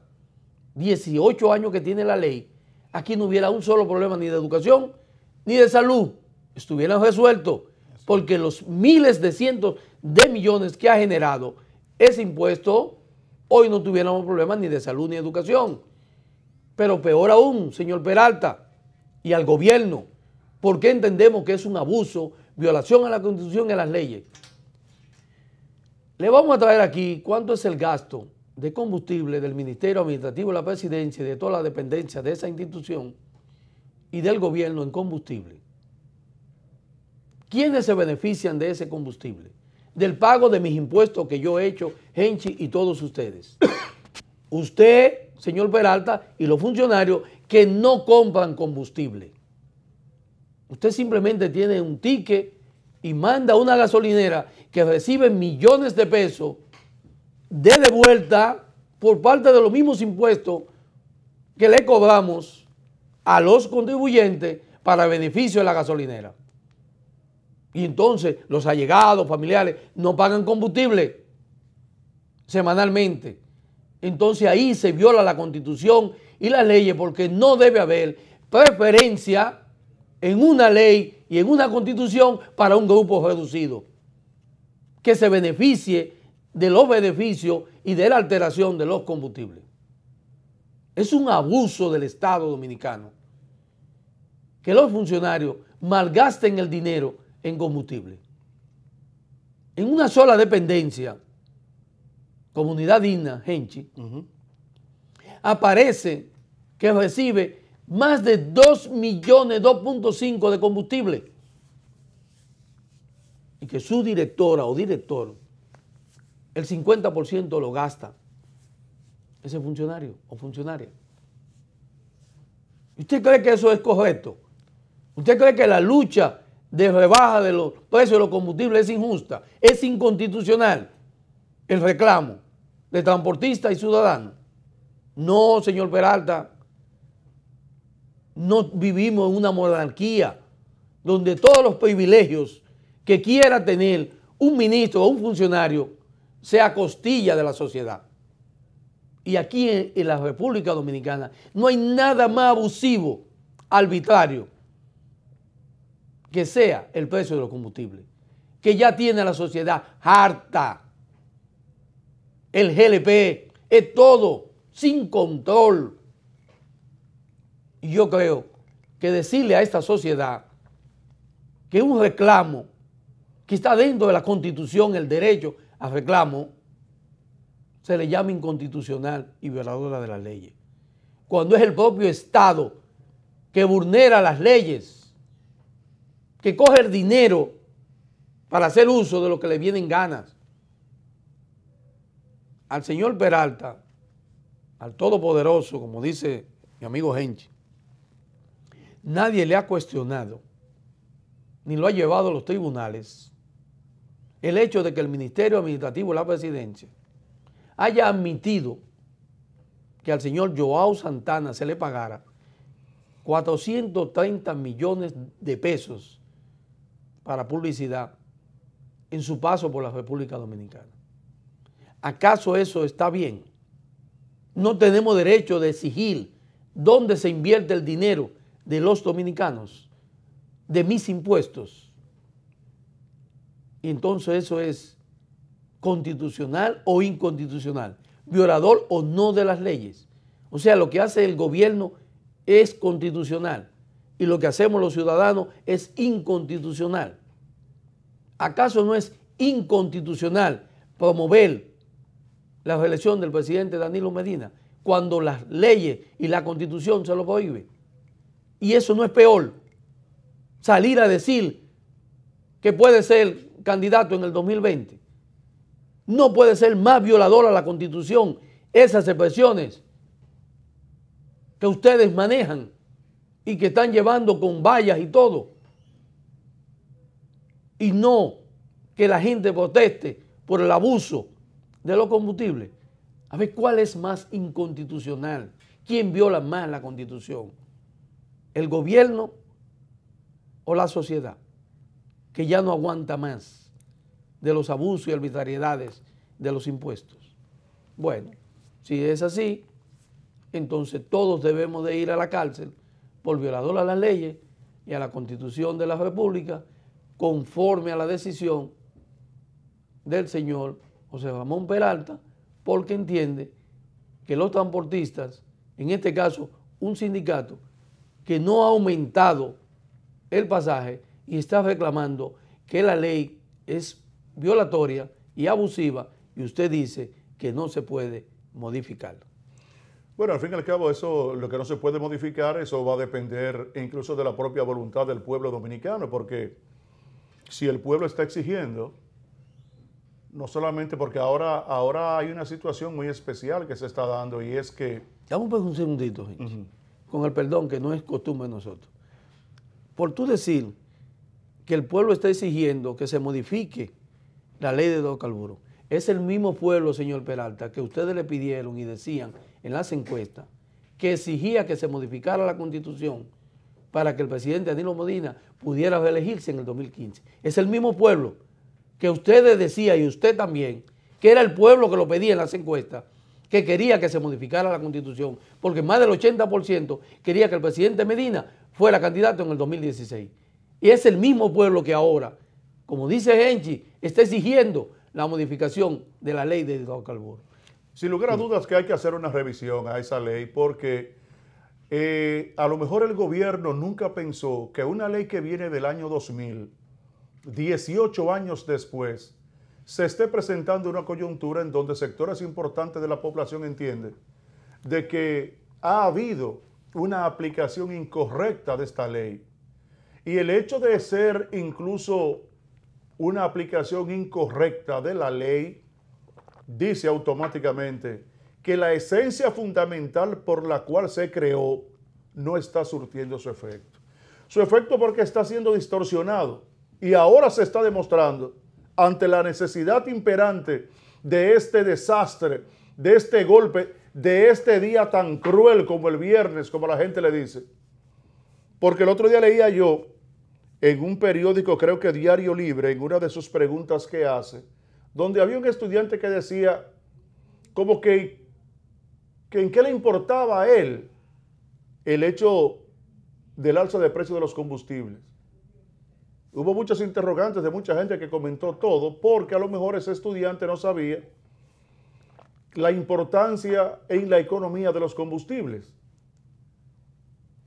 18 años que tiene la ley, aquí no hubiera un solo problema ni de educación ni de salud, estuvieran resueltos, porque los miles de cientos de millones que ha generado ese impuesto, hoy no tuviéramos problemas ni de salud ni de educación. Pero peor aún, señor Peralta, y al gobierno, porque entendemos que es un abuso, violación a la Constitución y a las leyes. Le vamos a traer aquí cuánto es el gasto de combustible del Ministerio Administrativo de la Presidencia y de toda la dependencia de esa institución y del gobierno en combustible. ¿Quiénes se benefician de ese combustible? Del pago de mis impuestos que yo he hecho, Henchi y todos ustedes. Usted, señor Peralta, y los funcionarios que no compran combustible. Usted simplemente tiene un ticket y manda a una gasolinera que recibe millones de pesos de vuelta por parte de los mismos impuestos que le cobramos a los contribuyentes para beneficio de la gasolinera. Y entonces los allegados, familiares, no pagan combustible semanalmente. Entonces ahí se viola la Constitución y las leyes, porque no debe haber preferencia en una ley y en una Constitución para un grupo reducido que se beneficie de los beneficios y de la alteración de los combustibles. Es un abuso del Estado dominicano que los funcionarios malgasten el dinero en combustible. En una sola dependencia, Comunidad Digna, Henchi, aparece que recibe más de 2 millones, 2.5 de combustible. Y que su directora o director el 50% lo gasta ese funcionario o funcionaria. ¿Usted cree que eso es correcto? ¿Usted cree que la lucha de rebaja de los precios de los combustibles es injusta? ¿Es inconstitucional el reclamo de transportistas y ciudadanos? No, señor Peralta. No vivimos en una monarquía donde todos los privilegios que quiera tener un ministro o un funcionario sea costilla de la sociedad. Y aquí en la República Dominicana no hay nada más abusivo, arbitrario, que sea el precio de los combustibles, que ya tiene a la sociedad harta. El GLP es todo sin control. Y yo creo que decirle a esta sociedad que un reclamo que está dentro de la Constitución, el derecho al reclamo, se le llama inconstitucional y violadora de las leyes. Cuando es el propio Estado que vulnera las leyes, que coge el dinero para hacer uso de lo que le vienen ganas. Al señor Peralta, al Todopoderoso, como dice mi amigo Henchi, nadie le ha cuestionado, ni lo ha llevado a los tribunales, el hecho de que el Ministerio Administrativo de la Presidencia haya admitido que al señor Joao Santana se le pagara 430 millones de pesos para publicidad en su paso por la República Dominicana. ¿Acaso eso está bien? No tenemos derecho de exigir dónde se invierte el dinero de los dominicanos, de mis impuestos. Y entonces eso es constitucional o inconstitucional, violador o no de las leyes. O sea, lo que hace el gobierno es constitucional y lo que hacemos los ciudadanos es inconstitucional. ¿Acaso no es inconstitucional promover la reelección del presidente Danilo Medina cuando las leyes y la Constitución se lo prohíben? Y eso no es peor, salir a decir que puede ser candidato en el 2020. No puede ser más violadora la Constitución esas expresiones que ustedes manejan y que están llevando con vallas y todo. Y no que la gente proteste por el abuso de los combustibles. A ver, ¿cuál es más inconstitucional? ¿Quién viola más la Constitución? ¿El gobierno o la sociedad? Que ya no aguanta más de los abusos y arbitrariedades de los impuestos. Bueno, si es así, entonces todos debemos de ir a la cárcel por violador a las leyes y a la Constitución de la República, conforme a la decisión del señor José Ramón Peralta, porque entiende que los transportistas, en este caso un sindicato, que no ha aumentado el pasaje y está reclamando que la ley es violatoria y abusiva, y usted dice que no se puede modificar. Bueno, al fin y al cabo, eso, lo que no se puede modificar, eso va a depender incluso de la propia voluntad del pueblo dominicano, porque si el pueblo está exigiendo, no solamente porque ahora hay una situación muy especial que se está dando, y es que... Vamos un segundito, gente, con el perdón, que no es costumbre de nosotros. Por tú decir que el pueblo está exigiendo que se modifique la ley de hidrocarburos, es el mismo pueblo, señor Peralta, que ustedes le pidieron y decían en las encuestas que exigía que se modificara la Constitución para que el presidente Danilo Medina pudiera reelegirse en el 2015. Es el mismo pueblo que ustedes decían, y usted también, que era el pueblo que lo pedía en las encuestas, que quería que se modificara la Constitución, porque más del 80% quería que el presidente Medina fuera candidato en el 2016. Y es el mismo pueblo que ahora, como dice Henchi, está exigiendo la modificación de la ley de hidrocarburos. Sin lugar a dudas que hay que hacer una revisión a esa ley, porque a lo mejor el gobierno nunca pensó que una ley que viene del año 2000, 18 años después, se esté presentando una coyuntura en donde sectores importantes de la población entienden de que ha habido una aplicación incorrecta de esta ley. Y el hecho de ser incluso una aplicación incorrecta de la ley dice automáticamente que la esencia fundamental por la cual se creó no está surtiendo su efecto. Su efecto porque está siendo distorsionado y ahora se está demostrando ante la necesidad imperante de este desastre, de este golpe, de este día tan cruel como el viernes, como la gente le dice. Porque el otro día leía yo en un periódico, creo que Diario Libre, en una de sus preguntas que hace, donde había un estudiante que decía como que en qué le importaba a él el hecho del alza de precios de los combustibles. Hubo muchos interrogantes de mucha gente que comentó todo, porque a lo mejor ese estudiante no sabía la importancia en la economía de los combustibles.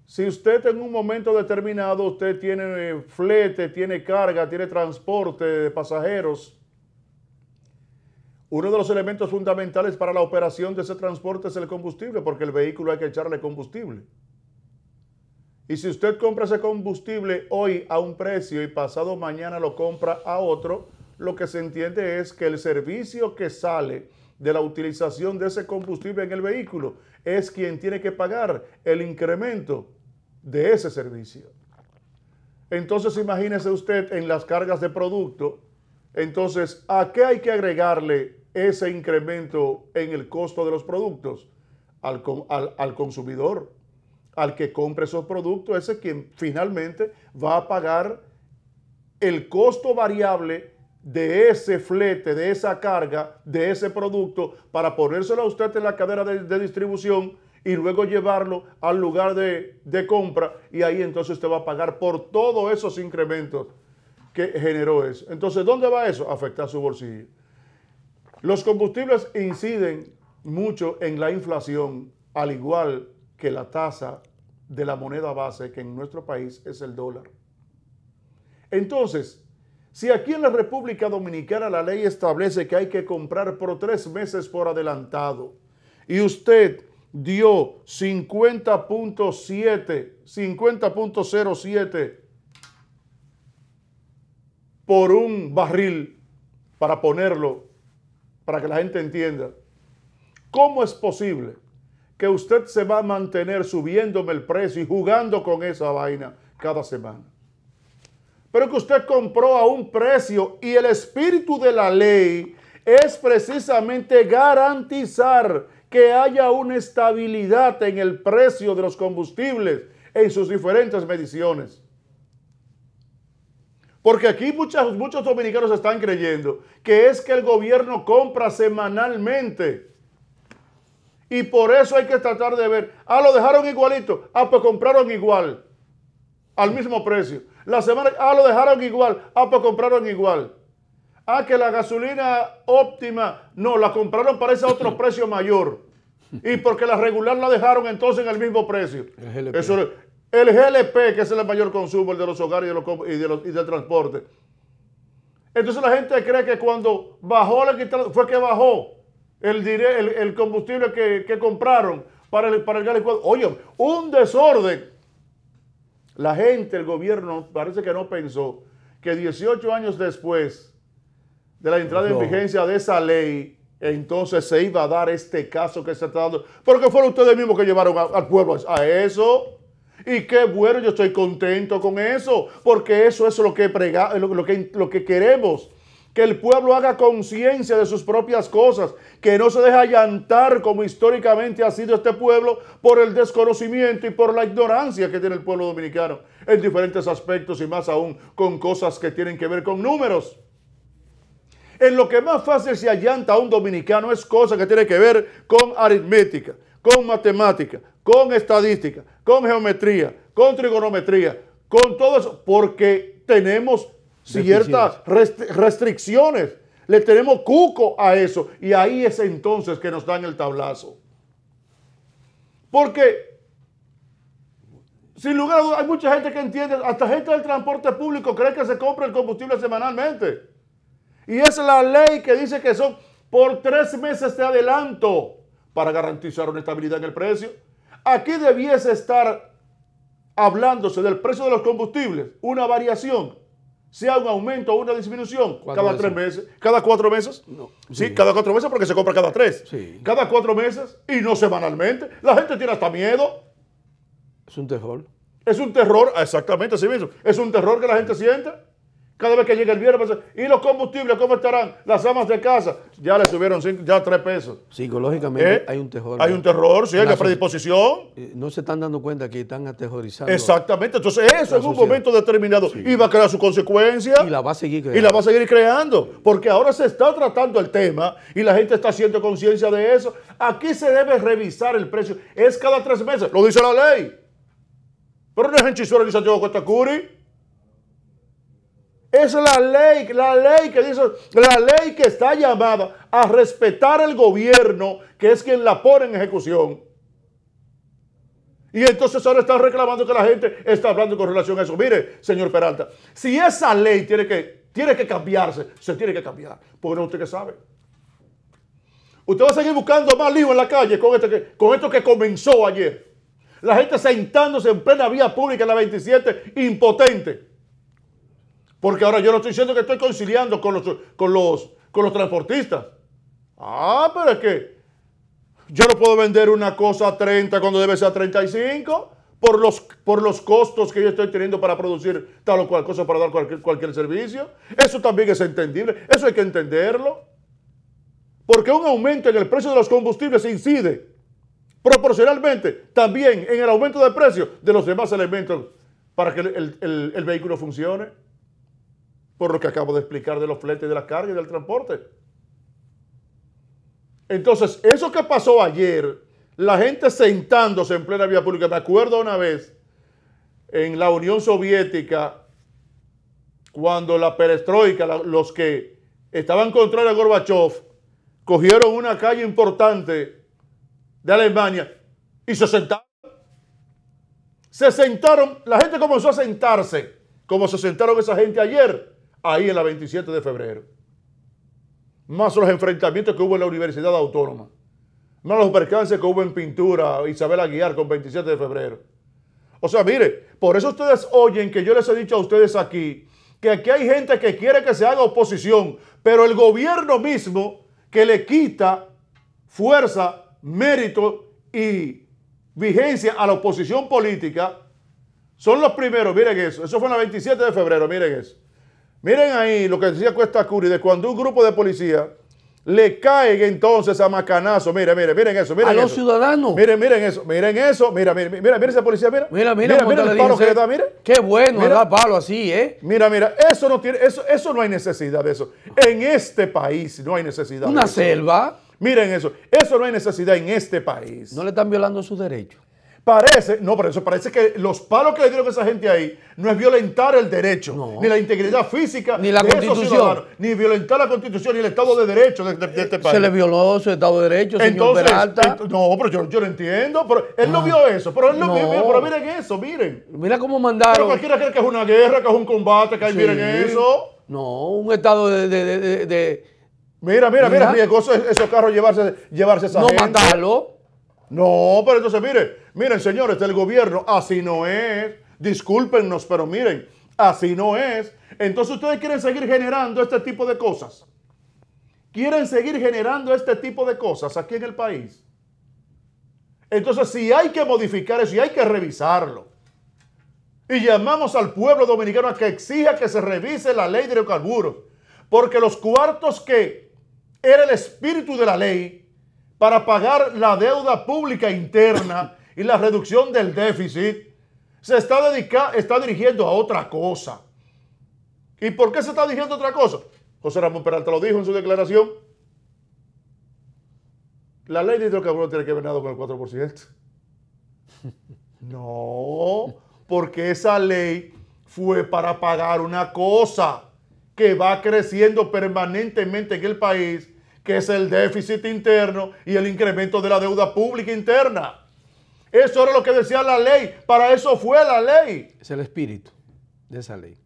Si usted en un momento determinado, usted tiene flete, tiene carga, tiene transporte de pasajeros, uno de los elementos fundamentales para la operación de ese transporte es el combustible, porque el vehículo hay que echarle combustible. Y si usted compra ese combustible hoy a un precio y pasado mañana lo compra a otro, lo que se entiende es que el servicio que sale de la utilización de ese combustible en el vehículo es quien tiene que pagar el incremento de ese servicio. Entonces imagínese usted en las cargas de producto, entonces ¿a qué hay que agregarle ese incremento en el costo de los productos? Al consumidor, al que compre esos productos, ese quien finalmente va a pagar el costo variable de ese flete, de esa carga, de ese producto, para ponérselo a usted en la cadena de distribución y luego llevarlo al lugar de compra, y ahí entonces usted va a pagar por todos esos incrementos que generó eso. Entonces, ¿dónde va eso? Afectar su bolsillo. Los combustibles inciden mucho en la inflación, al igual que la tasa de la moneda base, que en nuestro país es el dólar. Entonces, si aquí en la República Dominicana la ley establece que hay que comprar por 3 meses por adelantado y usted dio 50.07 por un barril, para ponerlo, para que la gente entienda, ¿cómo es posible que usted se va a mantener subiéndome el precio y jugando con esa vaina cada semana? Pero que usted compró a un precio, y el espíritu de la ley es precisamente garantizar que haya una estabilidad en el precio de los combustibles en sus diferentes mediciones. Porque aquí muchos dominicanos están creyendo que es que el gobierno compra semanalmente. Y por eso hay que tratar de ver, lo dejaron igualito, pues compraron igual, al mismo precio. La semana, lo dejaron igual, pues compraron igual. Que la gasolina óptima, no, la compraron para ese otro precio mayor. Y porque la regular la dejaron entonces en el mismo precio. El GLP, que es el mayor consumo, el de los hogares y del transporte. Entonces la gente cree que cuando bajó, fue que bajó el combustible que compraron para el gas licuado. Oye, un desorden. La gente, el gobierno, parece que no pensó que 18 años después de la entrada en vigencia de esa ley, entonces se iba a dar este caso que se está dando. Porque fueron ustedes mismos que llevaron al pueblo a eso. Y qué bueno, yo estoy contento con eso, porque eso es lo que queremos. Que el pueblo haga conciencia de sus propias cosas, que no se deje allantar como históricamente ha sido este pueblo por el desconocimiento y por la ignorancia que tiene el pueblo dominicano en diferentes aspectos, y más aún con cosas que tienen que ver con números. En lo que más fácil se allanta a un dominicano es cosa que tiene que ver con aritmética, con matemática, con estadística, con geometría, con trigonometría, con todo eso, porque tenemos ciertas restricciones, le tenemos cuco a eso, y ahí es entonces que nos dan el tablazo. Porque, sin lugar a dudas, hay mucha gente que entiende, hasta gente del transporte público cree que se compra el combustible semanalmente. Y es la ley que dice que son por 3 meses de adelanto para garantizar una estabilidad en el precio. Aquí debiese estar hablándose del precio de los combustibles, una variación sea un aumento o una disminución? ¿Cuántas Cada 3 meses. ¿Cada 4 meses? No, Sí, sí. cada 4 meses porque se compra cada 3. Sí. Cada 4 meses y no semanalmente. La gente tiene hasta miedo. Es un terror. Es un terror, exactamente así mismo. Es un terror que la gente siente. Cada vez que llega el viernes, pues, ¿y los combustibles cómo estarán? Las amas de casa, ya le subieron ya 3 pesos. Psicológicamente hay un terror. Hay un terror, sí, hay La una predisposición. No se están dando cuenta que están aterrorizando. Exactamente, entonces eso en un sociedad. momento determinado iba a crear su consecuencia. Y la va a seguir creando. Y la va a seguir creando, porque ahora se está tratando el tema y la gente está haciendo conciencia de eso. Aquí se debe revisar el precio. Es cada 3 meses, lo dice la ley. Pero no es en Chisora ni Santiago Costa Curi. Es la ley que dice, la ley que está llamada a respetar el gobierno, que es quien la pone en ejecución. Y entonces ahora están reclamando que la gente está hablando con relación a eso. Mire, señor Peralta, si esa ley tiene que cambiarse, se tiene que cambiar. Porque no usted que sabe. Usted va a seguir buscando más lío en la calle con esto que comenzó ayer. La gente sentándose en plena vía pública en la 27, impotente. Porque ahora yo no estoy diciendo que estoy conciliando con los transportistas. Ah, pero es que yo no puedo vender una cosa a 30 cuando debe ser a 35 por los costos que yo estoy teniendo para producir tal o cual cosa, para dar cualquier servicio. Eso también es entendible. Eso hay que entenderlo. Porque un aumento en el precio de los combustibles incide proporcionalmente también en el aumento de precio de los demás elementos para que el vehículo funcione. Por lo que acabo de explicar de los fletes, de la carga y del transporte. Entonces, eso que pasó ayer, la gente sentándose en plena vía pública, me acuerdo una vez en la Unión Soviética, cuando la perestroika, los que estaban contra a Gorbachev, cogieron una calle importante de Alemania y se sentaron. Se sentaron, la gente comenzó a sentarse, como se sentaron esa gente ayer, ahí en la 27 de febrero. Más los enfrentamientos que hubo en la Universidad Autónoma. Más los percances que hubo en Pintura, Isabel Aguiar con 27 de febrero. O sea, mire, por eso ustedes oyen que yo les he dicho a ustedes aquí, que aquí hay gente que quiere que se haga oposición, pero el gobierno mismo que le quita fuerza, mérito y vigencia a la oposición política, son los primeros, miren eso fue en la 27 de febrero, miren eso. Miren ahí lo que decía Costa Curi, de cuando un grupo de policía le caen entonces a macanazo. Miren eso. Miren a los eso. ciudadanos. Miren eso. Mira ese policía, mira. Mira el palo que le da, mire. Qué bueno, Mira. da palo así, ¿eh? Mira, eso no hay necesidad de eso. En este país no hay necesidad Una de eso. selva. Miren eso no hay necesidad en este país. No le están violando sus derechos. Parece que los palos que le dieron a esa gente ahí no es violentar el derecho, No. ni la integridad física, Ni la de esos Constitución. ciudadanos, ni violentar la Constitución, ni el Estado de Derecho de este país. Se le violó su Estado de Derecho, señor Entonces, Peralta. no, pero yo lo entiendo, pero él no vio eso, pero él no No. vio, pero miren eso, miren. Mira cómo Pero mandaron. cualquiera cree que es una guerra, que es un combate, que hay, Sí. miren eso. No, un estado de Mira, Mira. riesgoso esos carros llevarse esa no gente. matarlo. No, pero entonces miren señores del gobierno, así no es. Discúlpennos, pero miren, así no es. Entonces ustedes quieren seguir generando este tipo de cosas. Quieren seguir generando este tipo de cosas aquí en el país. Entonces si hay que modificar eso y hay que revisarlo. Y llamamos al pueblo dominicano a que exija que se revise la ley de hidrocarburos. Porque los cuartos que era el espíritu de la ley para pagar la deuda pública interna y la reducción del déficit, se está dirigiendo a otra cosa. ¿Y por qué se está dirigiendo a otra cosa? José Ramón Peralta lo dijo en su declaración. La ley de hidrocarburos tiene que ver nada con el 4%. No, porque esa ley fue para pagar una cosa que va creciendo permanentemente en el país, que es el déficit interno y el incremento de la deuda pública interna. Eso era lo que decía la ley. Para eso fue la ley. Es el espíritu de esa ley.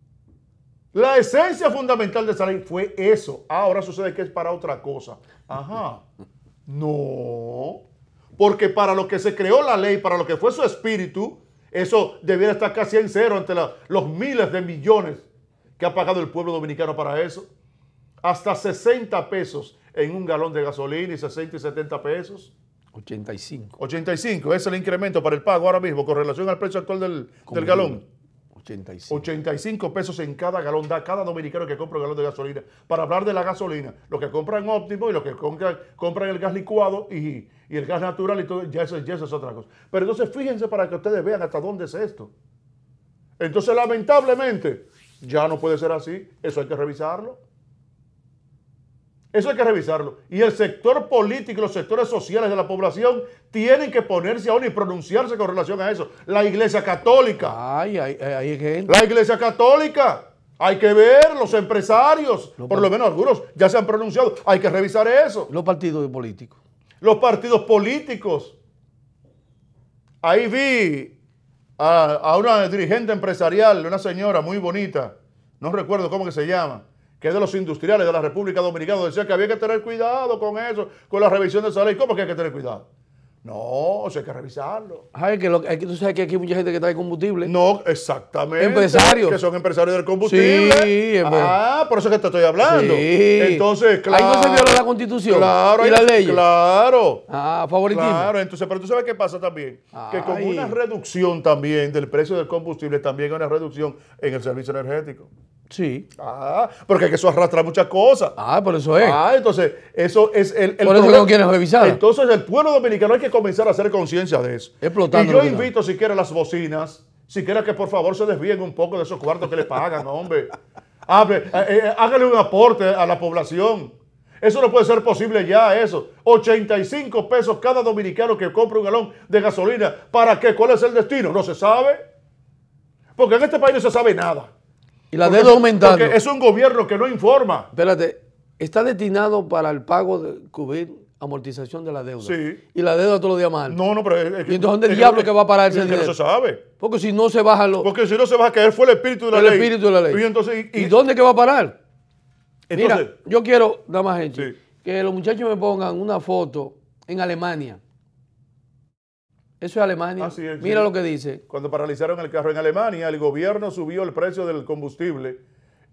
La esencia fundamental de esa ley fue eso. Ahora sucede que es para otra cosa. Ajá. No. Porque para lo que se creó la ley, para lo que fue su espíritu, eso debiera estar casi en cero ante los miles de millones que ha pagado el pueblo dominicano para eso. Hasta 60 pesos en un galón de gasolina y 60 y 70 pesos. 85. 85, ese es el incremento para el pago ahora mismo con relación al precio actual del galón. 85. 85 pesos en cada galón da cada dominicano que compra un galón de gasolina. Para hablar de la gasolina, los que compran óptimo y los que compran el gas licuado y el gas natural y todo, ya eso es otra cosa. Pero entonces fíjense para que ustedes vean hasta dónde es esto. Entonces lamentablemente ya no puede ser así, eso hay que revisarlo. Eso hay que revisarlo. Y el sector político y los sectores sociales de la población tienen que ponerse ahora y pronunciarse con relación a eso. La Iglesia Católica. Ay, hay gente. La Iglesia Católica. Hay que ver, los empresarios, por lo menos algunos ya se han pronunciado. Hay que revisar eso. Los partidos políticos. Los partidos políticos. Ahí vi a una dirigente empresarial, una señora muy bonita, no recuerdo cómo que se llama, que es de los industriales de la República Dominicana, decía que había que tener cuidado con eso, con la revisión de esa ley. ¿Cómo que hay que tener cuidado? No, o sea, hay que revisarlo. Ay, tú sabes que aquí hay mucha gente que trae combustible. No, exactamente. Empresarios. Que son empresarios del combustible. Sí, por eso es que te estoy hablando. Sí. Entonces, claro. Ahí no se viola la Constitución. Claro. Y la ley. Claro. Favoritismo. Claro, entonces, pero tú sabes qué pasa también. Que con una reducción también del precio del combustible, también hay una reducción en el servicio energético. Sí. Porque eso arrastra muchas cosas. Por eso es. Entonces, eso es el por eso que no quieren revisar. Entonces, el pueblo dominicano hay que comenzar a hacer conciencia de eso. Explotando. Y yo invito, si quieren, las bocinas, si quieren que por favor se desvíen un poco de esos cuartos que le pagan, hombre. Háganle un aporte a la población. Eso no puede ser posible ya, eso. 85 pesos cada dominicano que compra un galón de gasolina. ¿Para qué? ¿Cuál es el destino? No se sabe. Porque en este país no se sabe nada. Y la deuda aumentando. Porque es un gobierno que no informa. Espérate, está destinado para el pago de cubrir amortización de la deuda. Sí. Y la deuda todos los días más. No, pero... ¿Y entonces dónde el diablo que va a parar ese dinero? No se sabe. Porque si no se baja Porque si no se baja, que él fue el espíritu de la ley. El espíritu de la ley. Y entonces... ¿Y dónde que va a parar? Entonces, mira, yo quiero, nada más gente, sí, que los muchachos me pongan una foto en Alemania. Eso es Alemania. Es, mira lo que dice. Cuando paralizaron el carro en Alemania, el gobierno subió el precio del combustible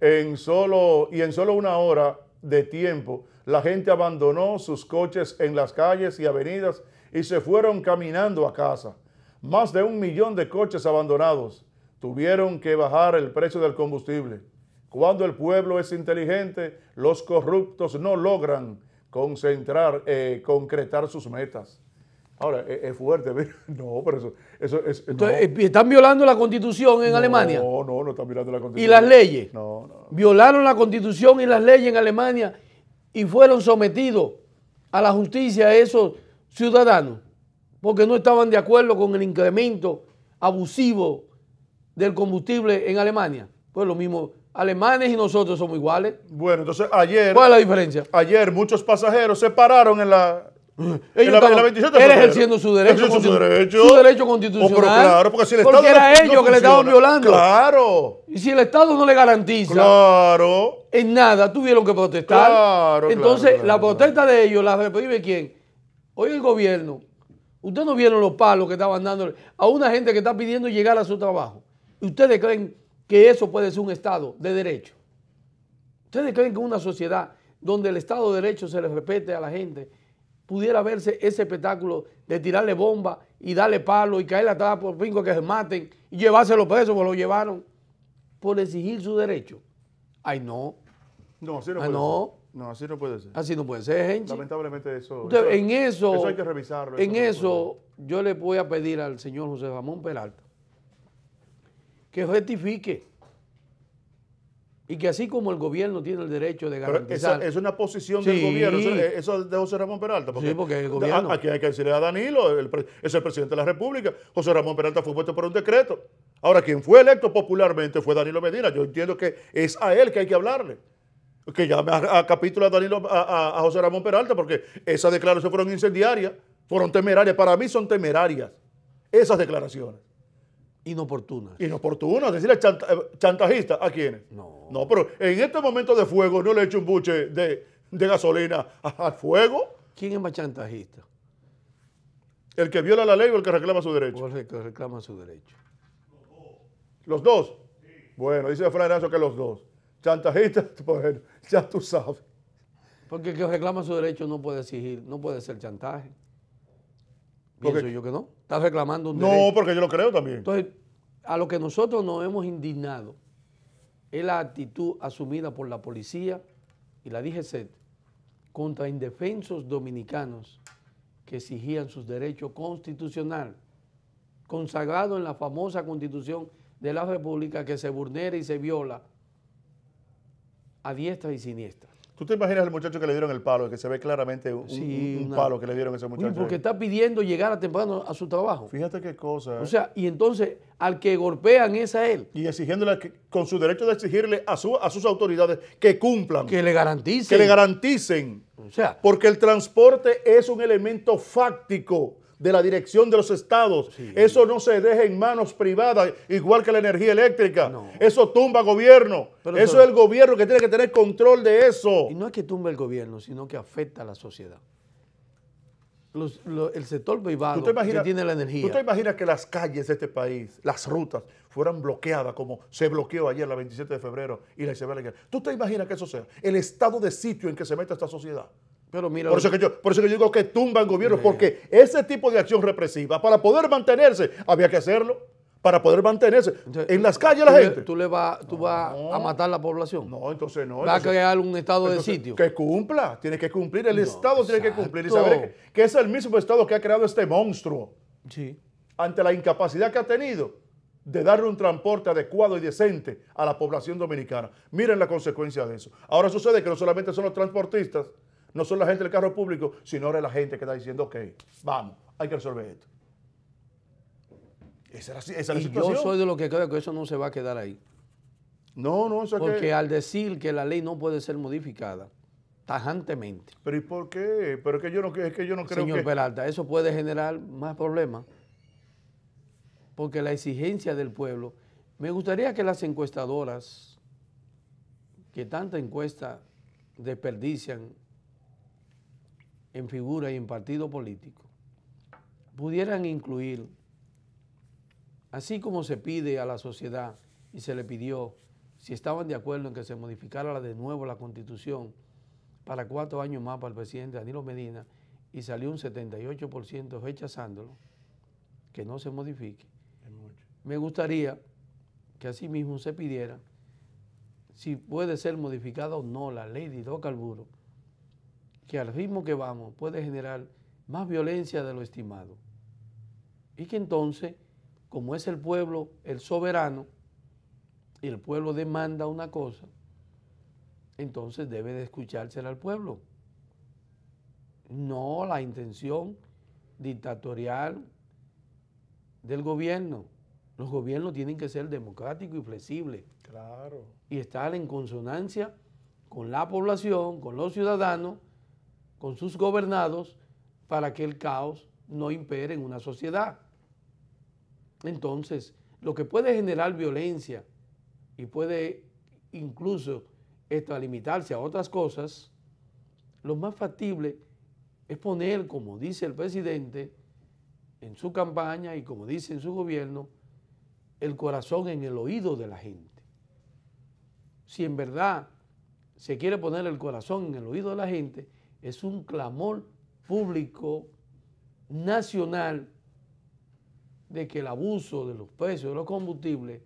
en solo una hora de tiempo. La gente abandonó sus coches en las calles y avenidas y se fueron caminando a casa. Más de 1 millón de coches abandonados. Tuvieron que bajar el precio del combustible. Cuando el pueblo es inteligente, los corruptos no logran concretar sus metas. Ahora, es fuerte, ¿ves? No, pero eso es... Entonces, ¿están violando la Constitución en Alemania? No están violando la Constitución. ¿Y las leyes? No. Violaron la Constitución y las leyes en Alemania y fueron sometidos a la justicia esos ciudadanos porque no estaban de acuerdo con el incremento abusivo del combustible en Alemania. Pues lo mismo, alemanes y nosotros somos iguales. Bueno, entonces ayer... ¿Cuál es la diferencia? Ayer muchos pasajeros se pararon en la... Ellos estaban, 27 él ejerciendo su derecho, su derecho constitucional. Pero claro, porque si el Estado era ellos que le estaban violando. Claro. Y si el Estado no le garantiza en nada, tuvieron que protestar. Claro. Entonces, la protesta de ellos la reprime ¿quién? Hoy el gobierno. Ustedes no vieron los palos que estaban dándole a una gente que está pidiendo llegar a su trabajo. ¿Y ustedes creen que eso puede ser un Estado de derecho? ¿Ustedes creen que una sociedad donde el Estado de Derecho se le respete a la gente pudiera verse ese espectáculo de tirarle bomba y darle palo y caerle atrás por fin que se maten y llevárselo preso porque lo llevaron por exigir su derecho? Ay, no. No, así no puede ser. No, así no puede ser. Así no puede ser, gente. Lamentablemente eso hay que revisarlo. En eso yo le voy a pedir al señor José Ramón Peralta que rectifique y que así como el gobierno tiene el derecho de garantizar... Pero es una posición del gobierno, eso es de José Ramón Peralta. Porque el gobierno... Aquí hay que decirle a Danilo, es el presidente de la República. José Ramón Peralta fue puesto por un decreto. Ahora, quien fue electo popularmente fue Danilo Medina. Yo entiendo que es a él que hay que hablarle. Que llame a capítulo a José Ramón Peralta, porque esas declaraciones fueron incendiarias, fueron temerarias. Para mí son temerarias esas declaraciones. Inoportunas. Decirle chantajista a quiénes. No, pero en este momento de fuego no le eche un buche de gasolina al fuego. ¿Quién es más chantajista? ¿El que viola la ley o el que reclama su derecho? O el que reclama su derecho. ¿Los dos? Sí. Bueno, dice Fran Erazo que los dos. Chantajista, bueno, ya tú sabes. Porque el que reclama su derecho no puede exigir, no puede ser chantaje. Pienso yo que no. Estás reclamando un derecho. No, porque yo lo creo también. Entonces, a lo que nosotros nos hemos indignado es la actitud asumida por la policía y la DGCET contra indefensos dominicanos que exigían sus derechos constitucionales, consagrado en la famosa Constitución de la República, que se vulnera y se viola a diestra y siniestra. ¿Tú te imaginas el muchacho que le dieron el palo, que se ve claramente un palo que le dieron a ese muchacho? Porque está pidiendo llegar a temprano a su trabajo. Fíjate qué cosa. O sea, y entonces al que golpean es a él. Y exigiéndole, con su derecho de exigirle a sus autoridades que cumplan. Que le garanticen. Que le garanticen. O sea, porque el transporte es un elemento fáctico de la dirección de los estados. Sí. Eso no se deja en manos privadas, igual que la energía eléctrica. No. Eso tumba gobierno. Pero eso es el gobierno que tiene que tener control de eso. Y no es que tumba el gobierno, sino que afecta a la sociedad. El sector privado que tiene la energía. ¿Tú te imaginas que las calles de este país, las rutas, fueran bloqueadas como se bloqueó ayer, la 27 de febrero, y la Isabel Allende? ¿Tú te imaginas que eso sea el estado de sitio en que se mete esta sociedad? Pero mira, por eso que yo digo que tumban gobiernos, porque ese tipo de acción represiva, para poder mantenerse, había que hacerlo. Para poder mantenerse. Entonces, en las calles la gente. ¿Tú vas a matar a la población? No, entonces no. ¿Va a crear un estado de sitio? Que cumpla, tiene que cumplir. El Estado tiene que cumplir y saber que es el mismo Estado que ha creado este monstruo. Sí. Ante la incapacidad que ha tenido de darle un transporte adecuado y decente a la población dominicana. Miren la consecuencia de eso. Ahora sucede que no solamente son los transportistas, no son la gente del carro público, sino ahora la gente que está diciendo, ok, vamos, hay que resolver esto. Esa es la situación. Yo soy de los que creo que eso no se va a quedar ahí. No, eso es porque al decir que la ley no puede ser modificada tajantemente. ¿Pero y por qué? Pero es que yo no creo que... Señor Peralta, eso puede generar más problemas. Porque la exigencia del pueblo... Me gustaría que las encuestadoras, que tanta encuesta desperdician en figura y en partido político, pudieran incluir, así como se pide a la sociedad y se le pidió, si estaban de acuerdo en que se modificara de nuevo la Constitución para 4 años más para el presidente Danilo Medina, y salió un 78% rechazándolo, que no se modifique. Me gustaría que así mismo se pidiera si puede ser modificada o no la ley de hidrocarburos, que al ritmo que vamos puede generar más violencia de lo estimado. Y que entonces, como es el pueblo el soberano, y el pueblo demanda una cosa, entonces debe de escuchársela al pueblo. No la intención dictatorial del gobierno. Los gobiernos tienen que ser democráticos y flexibles. Claro. Y estar en consonancia con la población, con los ciudadanos, con sus gobernados, para que el caos no impere en una sociedad. Entonces, lo que puede generar violencia y puede incluso extralimitarse a otras cosas, lo más factible es poner, como dice el presidente en su campaña y como dice en su gobierno, el corazón en el oído de la gente. Si en verdad se quiere poner el corazón en el oído de la gente, es un clamor público, nacional, de que el abuso de los precios de los combustibles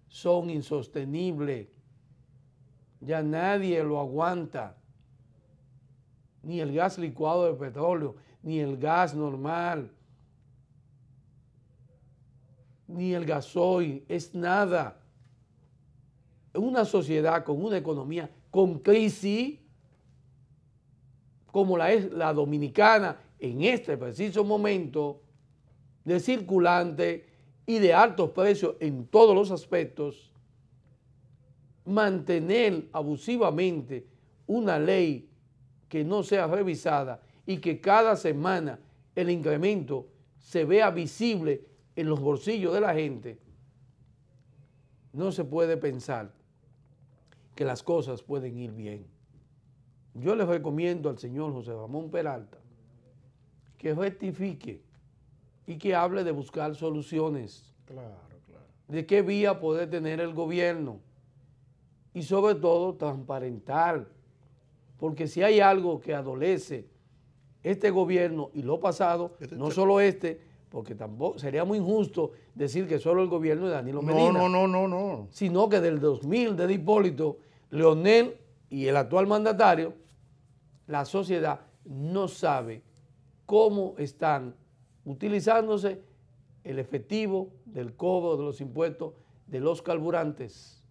son insostenibles. Ya nadie lo aguanta. Ni el gas licuado de petróleo, ni el gas normal, ni el gasoil, es nada. Una sociedad con una economía con crisis, como la es la dominicana en este preciso momento, de circulante y de altos precios en todos los aspectos, mantener abusivamente una ley que no sea revisada y que cada semana el incremento se vea visible en los bolsillos de la gente, no se puede pensar que las cosas pueden ir bien. Yo les recomiendo al señor José Ramón Peralta que rectifique y que hable de buscar soluciones. Claro, claro. ¿De qué vía poder tener el gobierno? y sobre todo transparentar, porque si hay algo que adolece este gobierno y lo pasado, no solo este, porque tampoco sería muy injusto decir que solo el gobierno de Danilo Medina. No. Sino que del 2000 de Hipólito, Leonel y el actual mandatario, la sociedad no sabe cómo están utilizándose el efectivo del cobro de los impuestos de los carburantes.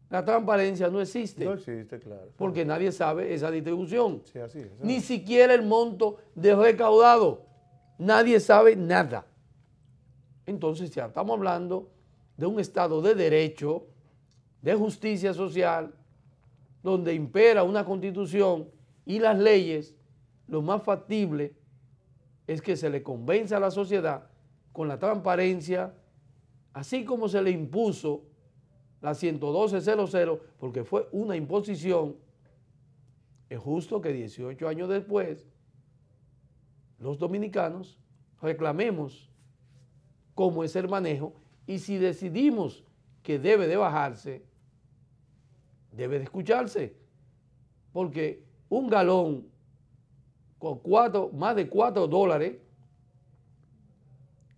La transparencia no existe. No existe, claro. Porque nadie sabe esa distribución. Sí, así es. Ni siquiera el monto de recaudado. Nadie sabe nada. Entonces ya estamos hablando de un Estado de derecho, de justicia social, donde impera una constitución y las leyes. Lo más factible es que se le convenza a la sociedad con la transparencia, así como se le impuso la 112.00, porque fue una imposición. Es justo que 18 años después los dominicanos reclamemos cómo es el manejo y si decidimos que debe de bajarse, debe de escucharse, porque un galón con más de $4,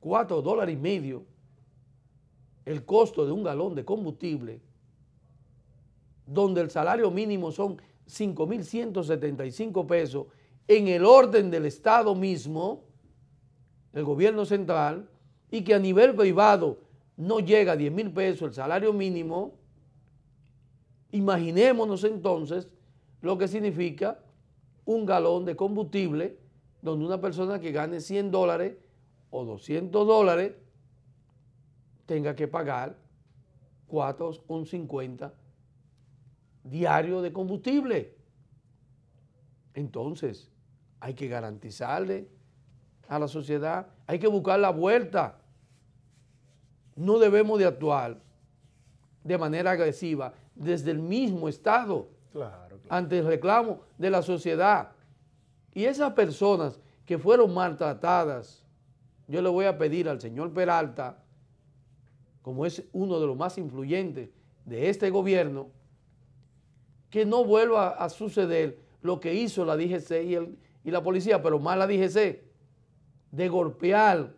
$4.50, el costo de un galón de combustible, donde el salario mínimo son 5.175 pesos, en el orden del Estado mismo, el gobierno central, y que a nivel privado no llega a 10.000 pesos el salario mínimo. Imaginémonos entonces lo que significa un galón de combustible donde una persona que gane $100 o $200 tenga que pagar $4.50 diario de combustible. Entonces, hay que garantizarle a la sociedad, hay que buscar la vuelta. No debemos de actuar de manera agresiva desde el mismo Estado, claro. Ante el reclamo de la sociedad. Y esas personas que fueron maltratadas, yo le voy a pedir al señor Peralta, como es uno de los más influyentes de este gobierno, que no vuelva a suceder lo que hizo la DGC y la policía, pero más la DGC, de golpear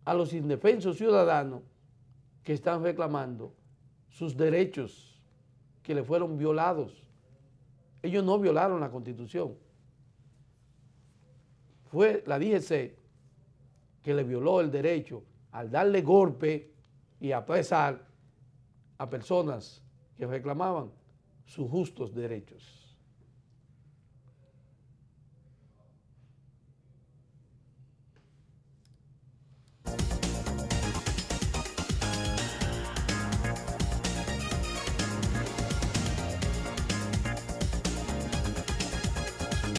a los indefensos ciudadanos que están reclamando sus derechos que le fueron violados. Ellos no violaron la Constitución. Fue la DGC que le violó el derecho al darle golpe y apresar a personas que reclamaban sus justos derechos.